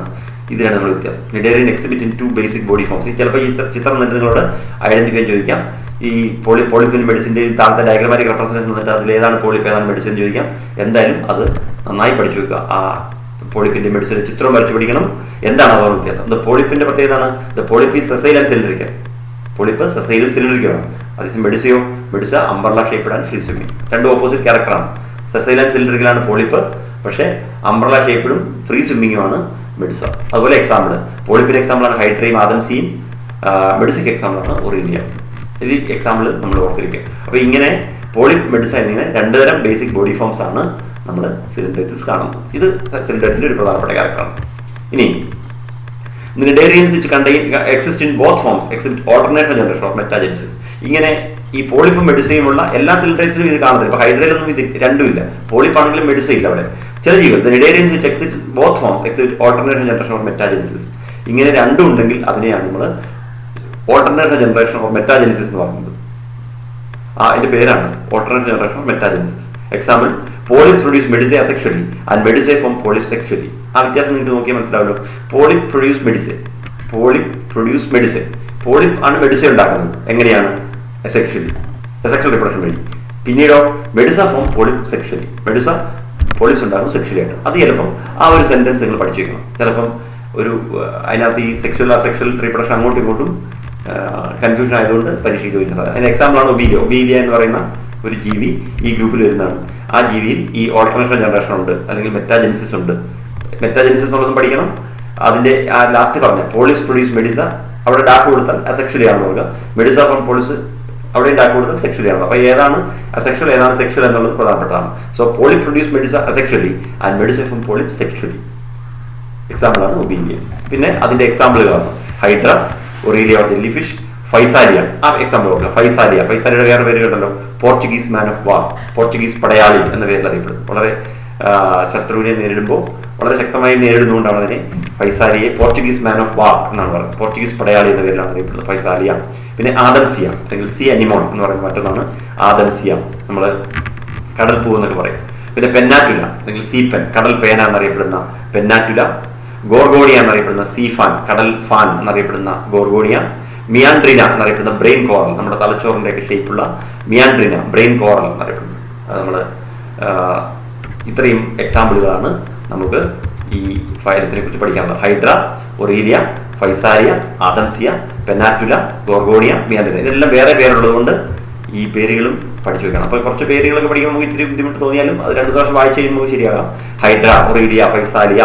ഇതിലാണ് നമ്മൾ വ്യത്യാസം. Cnidarian exhibit in 2 basic body forms. ചിലപ്പോൾ ഈ ചിത്രം നിങ്ങളോട് ഐഡന്റിഫൈ ചോദിക്കാം. ഈ പോളിപ്പിൻ മെഡിസിൻ്റെ താഴത്തെ ഡയഗ്രമാറ്റിക് റെപ്രസെൻറ്റേഷൻ വന്നിട്ട് അതിൽ ഏതാണ് പോളിപ്പ് ഏതാണ് മെഡിസിൻ ചോദിക്കാം. എന്തായാലും അത് നന്നായി പഠിച്ചു വെക്കുക. ആ പോളിപ്പിന്റെ മെഡിസിൻ ചിത്രം വരച്ചു പഠിക്കണം. എന്താണ് അതാണ് വ്യത്യാസം? ദ പോളിപ്പിന്റെ പ്രത്യേകത the polyp is sessile and cylindrical. Polyp സെസൈലും സിലിണ്ടറിക്കലാണ്. അതേസമയം medusa umbrella shaped and free swimming. രണ്ടും ഓപ്പോസിറ്റ് ക്യാരക്ടറാണ്. സെസൈൽ ആൻഡ് സിലിണ്ടറിക്കലാണ് പോളിപ്പ്, പക്ഷേ അംബർല ഷേപ്ഡും ഫ്രീ സ്വിമ്മിങ്ങുമാണ് മെഡിസ. അതുപോലെ എക്സാമ്പിൾ പോളിപ്പിന്റെ എക്സാമ്പിളാണ് ഹൈഡ്രയും ആദംസിയും. മെഡിസിക്ക് എക്സാമ്പിളാണ് ഒറീലിയ. ഇത് എക്സാമ്പിൾ നമ്മൾ ഓർത്തിരിക്കുക. അപ്പോൾ ഇങ്ങനെ പോളിപ്പ് മെഡിസ എന്നിങ്ങനെ 2 തരം ബേസിക് ബോഡി ഫോംസ് ആണ് നമ്മൾ സിലിണ്ടറിൽ കാണുന്നത്. ഇത് സിലിണ്ടറിന്റെ ഒരു പ്രധാനപ്പെട്ട ക്യാരക്ടറാണ്. ഇനി Cnidarians which contain exist in both forms except alternate generation of metagenesis. ഇങ്ങനെ ഈ പോളിപ്പും മെഡിസയുമുള്ള എല്ലാ സിലിണ്ടേഴ്സിലും ഇത് കാണുന്നില്ല. ഇപ്പൊ ഹൈഡ്രയിലൊന്നും ഇത് രണ്ടുമില്ല. പോളിപ്പ് ആണെങ്കിലും മെഡിസ ഇല്ല അവിടെ. ചില ജീവികൾ Cnidarians which exist in both forms except alternate generation of metagenesis. ഇങ്ങനെ രണ്ടും ഉണ്ടെങ്കിൽ അതിനെയാണ് നമ്മൾ ഓൾട്ടർനേറ്റ് ജനറേഷൻ ഓഫ് മെറ്റാജെനിസിസ് എന്ന് പറയുന്നത്. അതിന്റെ പേരാണ് alternate generation of metagenesis. Example polyp produce medusae asexually and medusae from polyp sexually. ആ വ്യത്യാസം നിങ്ങൾക്ക് നോക്കിയാൽ മനസ്സിലാവല്ലോ. പോളിപ്പ് പ്രൊഡ്യൂസ് മെഡിസെ, പോളിപ്പ് ആണ് മെഡിസ ഉണ്ടാക്കുന്നത്. എങ്ങനെയാണ്? സെക്ഷലി, സെക്ഷൽ റിപ്രൊഡക്ഷൻ വഴി. പിന്നീടോ medusa from polyp sexually, medusa polyps ഉണ്ടാകും സെക്ഷലി ആയിട്ട്. അത് ചിലപ്പം ആ ഒരു സെന്റൻസ് നിങ്ങൾ പഠിച്ചു വെക്കണം. ചിലപ്പം ഒരു അതിനകത്ത് ഈ സെക്ഷൽ അസെക്ഷൽ റീപ്രൊഡക്ഷൻ അങ്ങോട്ടും ഇങ്ങോട്ടും കൺഫ്യൂഷൻ ആയതുകൊണ്ട് പരീക്ഷയ്ക്ക് വരുന്നത്. അതിന് എക്സാമ്പിളാണ് ഒബീലിയ എന്ന് പറയുന്ന ഒരു ജീവി ഈ ഗ്രൂപ്പിൽ വരുന്നതാണ്. ആ ജീവിയിൽ ഈ ഓൾട്ടർനേഷൻ ജനറേഷൻ ഉണ്ട്, അല്ലെങ്കിൽ മെറ്റാജെനിസിസ് ഉണ്ട്. മെറ്റാജെനിസിസ് എന്നുള്ളതും പഠിക്കണം. അതിന്റെ ആ ലാസ്റ്റ് പറഞ്ഞ പോളിപ്സ് പ്രൊഡ്യൂസ് മെഡിസ, അവിടെ ഡാക്ക് കൊടുത്താൽ അസെക്ഷലി ആണെന്ന് പറയുക. മെഡിസ ഫ്രോം പോളിപ്സ് അവിടെ ഡാക്ക് കൊടുത്താൽ സെക്ഷലി ആണ്. അപ്പൊ ഏതാണ് അസെക്ഷൽ ഏതാണ് സെക്ഷൽ എന്നുള്ളത് പ്രധാനപ്പെട്ടതാണ്. So polyp produce medusa asexually and medusa from polyp sexually. എക്സാമ്പിളാണ് ഒബീലിയ. പിന്നെ അതിന്റെ എക്സാമ്പിളുകളാണ് Hydra, Aurelia jelly fish, Physalia. ആ എക്സാമ്പിൾ നോക്കുക. ഫൈസാലിയുടെ വേറെ പേര് കേട്ടല്ലോ, Portuguese man of war, Portuguese പടയാളി എന്ന പേരിൽ അറിയപ്പെടുന്നത്. വളരെ ശത്രുവിനെ നേരിടുമ്പോൾ വളരെ ശക്തമായി നേരിടുന്നതുകൊണ്ടാണ് അതിനെ ഫൈസാലിയെ പോർച്ചുഗീസ് മാൻ ഓഫ് വാർ എന്നാണ് പറയുന്നത്. പോർച്ചുഗീസ് പടയാളി എന്ന പേരിലാണ് അറിയപ്പെടുന്നത് ഫൈസാലിയ. പിന്നെ ആദംസിയ അല്ലെങ്കിൽ സി അനിമോൺ എന്ന് പറയുന്ന മറ്റൊന്നാണ് ആദംസിയ, നമ്മൾ കടൽ പൂ എന്നൊക്കെ പറയും. പിന്നെ പെന്നാറ്റുല അല്ലെങ്കിൽ സീപ്പൻ, കടൽ പേന എന്നറിയപ്പെടുന്ന പെന്നാറ്റുല. ഗോർഗോണിയ എന്നറിയപ്പെടുന്ന സീ ഫാൻ, കടൽ ഫാൻ എന്നറിയപ്പെടുന്ന ഗോർഗോണിയ. മിയാൻഡ്രിന എന്നറിയപ്പെടുന്ന ബ്രെയിൻ കോറൽ, നമ്മുടെ തലച്ചോറിന്റെ ഒക്കെ ഷേപ്പുള്ള മിയാൻഡ്രിന ബ്രെയിൻ കോറൽ എന്നറിയപ്പെടുന്നത്. അത് നമ്മൾ ഇത്രയും എക്സാമ്പിളുകളാണ് നമുക്ക് ഈ ഫൈലത്തിനെ കുറിച്ച് പഠിക്കാനുള്ളത്. Hydra, Aurelia, Physalia, Adamsia, Pennatula, Gorgonia, Meandrina. ഇതെല്ലാം വേറെ പേരുള്ളത് കൊണ്ട് ഈ പേരുകളും പഠിച്ചു വെക്കണം. അപ്പോൾ കുറച്ച് പേരുകളൊക്കെ പഠിക്കുമ്പോൾ നമുക്ക് ഇത്തിരി ബുദ്ധിമുട്ട് തോന്നിയാലും അത് 2 പ്രാവശ്യം വായിച്ചു കഴിയുമ്പോൾ ശരിയാകാം. Hydra, Aurelia, Physalia,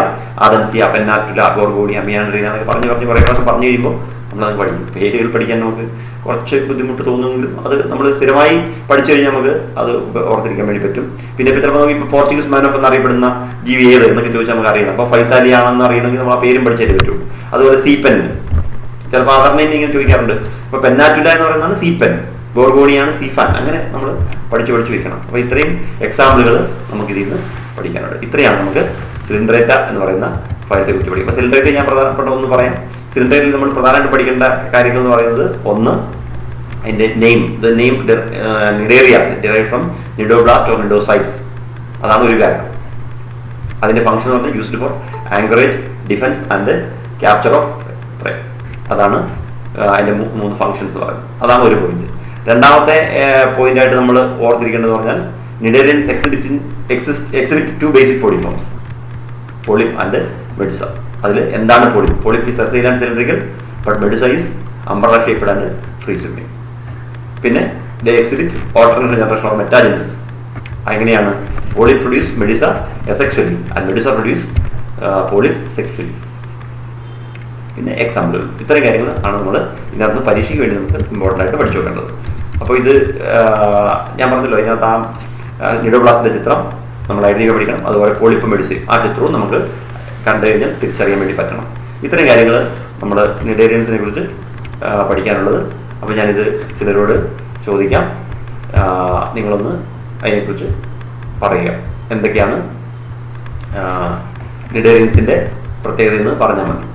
Adamsia, Pennatula, Gorgonia, മിയാൻഡ്രിന എന്നൊക്കെ പറഞ്ഞ് കുറേ പ്രാവശ്യം പറഞ്ഞു കഴിയുമ്പോൾ നമ്മളത് പഠിക്കും. പേരുകൾ പഠിക്കാൻ നമുക്ക് കുറച്ച് ബുദ്ധിമുട്ട് തോന്നുമെങ്കിലും അത് നമ്മൾ സ്ഥിരമായി പഠിച്ചു കഴിഞ്ഞാൽ നമുക്ക് അത് ഓർത്തിരിക്കാൻ വേണ്ടി പറ്റും. പിന്നെ ചിലപ്പോൾ നമുക്ക് ഇപ്പോൾ പോർച്ചുഗീസ് മാൻ ഓഫ് എന്നറിയപ്പെടുന്ന ജീവി ഏത് എന്നൊക്കെ ചോദിച്ചാൽ നമുക്ക് അറിയണം. അപ്പോൾ ഫൈസാലിയ ആണെന്ന് അറിയണമെങ്കിൽ നമ്മൾ ആ പേരും പഠിച്ചേ പറ്റുള്ളൂ. അതുപോലെ സീപ്പൻ, ചിലപ്പോൾ ആധാറിനെ ഇങ്ങനെ ചോദിക്കാറുണ്ട്. അപ്പോൾ പെന്നാറ്റുല എന്ന് പറയുന്നതാണ് സീപ്പൻ, ഗോർഗോണിയാണ് സീഫാൻ. അങ്ങനെ നമ്മൾ പഠിച്ചു വെക്കണം. അപ്പോൾ ഇത്രയും എക്സാമ്പിളുകൾ നമുക്ക് ഇതിൽ നിന്ന് പഠിക്കാനുണ്ട്. ഇത്രയാണ് നമുക്ക് സിലിണ്ടറേറ്റ എന്ന് പറയുന്ന ഫയലത്തെ കുറിച്ച് പഠിക്കും. അപ്പോൾ സിലിണ്ടറേറ്റ ഞാൻ പ്രധാനപ്പെട്ട ഒന്ന് പറയാം. സിലിണ്ടറിൽ നമ്മൾ പ്രധാനമായിട്ട് പഠിക്കേണ്ട കാര്യങ്ങൾ എന്ന് പറയുന്നത്, ഒന്ന് അതിന്റെ name. The name Cnidaria derived from cnidoblast or cnidocytes. അതാണ് ഒരു കാര്യം. അതിന്റെ ഫംഗ്ഷൻ എന്ന് പറഞ്ഞാൽ used for anchorage, defence and capture of prey. അതാണ് അതിന്റെ 3 ഫംഗ്ഷൻസ് പറയുന്നത്. അതാണ് ഒരു പോയിന്റ്. രണ്ടാമത്തെ പോയിന്റ് ആയിട്ട് നമ്മൾ ഓർത്തിരിക്കേണ്ടത് പറഞ്ഞാൽ Cnidarians exhibit 2 basic body forms, polyp and medusa. അതിൽ എന്താണ് polyp? Polyp is sessile and cylindrical, but medusa is umbrella shaped and free swimming. പിന്നെ they exhibit alternate generation of metagenesis. എങ്ങനെയാണ്? Polyp produce medusa asexually and medusa produce polyp sexually. പിന്നെ എക്സാമ്പിളുകൾ. ഇത്രയും കാര്യങ്ങൾ ആണ് നമ്മൾ ഇതിനകത്ത് പരീക്ഷയ്ക്ക് വേണ്ടി നമുക്ക് ഇമ്പോർട്ടൻ്റ് ആയിട്ട് പഠിച്ചു വെക്കേണ്ടത്. അപ്പോൾ ഇത് ഞാൻ പറഞ്ഞല്ലോ, ഇതിനകത്ത് ആ നിഡോബ്ലാസ്റ്റിന്റെ ചിത്രം നമ്മൾ ഐഡന്റിഫൈ പഠിക്കണം. അതുപോലെ പോളിപ്പ് മെഡിസ ആ ചിത്രവും നമുക്ക് കണ്ടു കഴിഞ്ഞാൽ തിരിച്ചറിയാൻ വേണ്ടി പറ്റണം. ഇത്രയും കാര്യങ്ങൾ നമ്മൾ നിഡേറിയൻസിനെ കുറിച്ച് പഠിക്കാനുള്ളത്. അപ്പോൾ ഞാനിത് ചിലരോട് ചോദിക്കാം, നിങ്ങളൊന്ന് അതിനെക്കുറിച്ച് പറയുക. എന്തൊക്കെയാണ് നിഡേറിയൻസിന്റെ പ്രത്യേകത എന്ന് പറഞ്ഞാൽ മതി.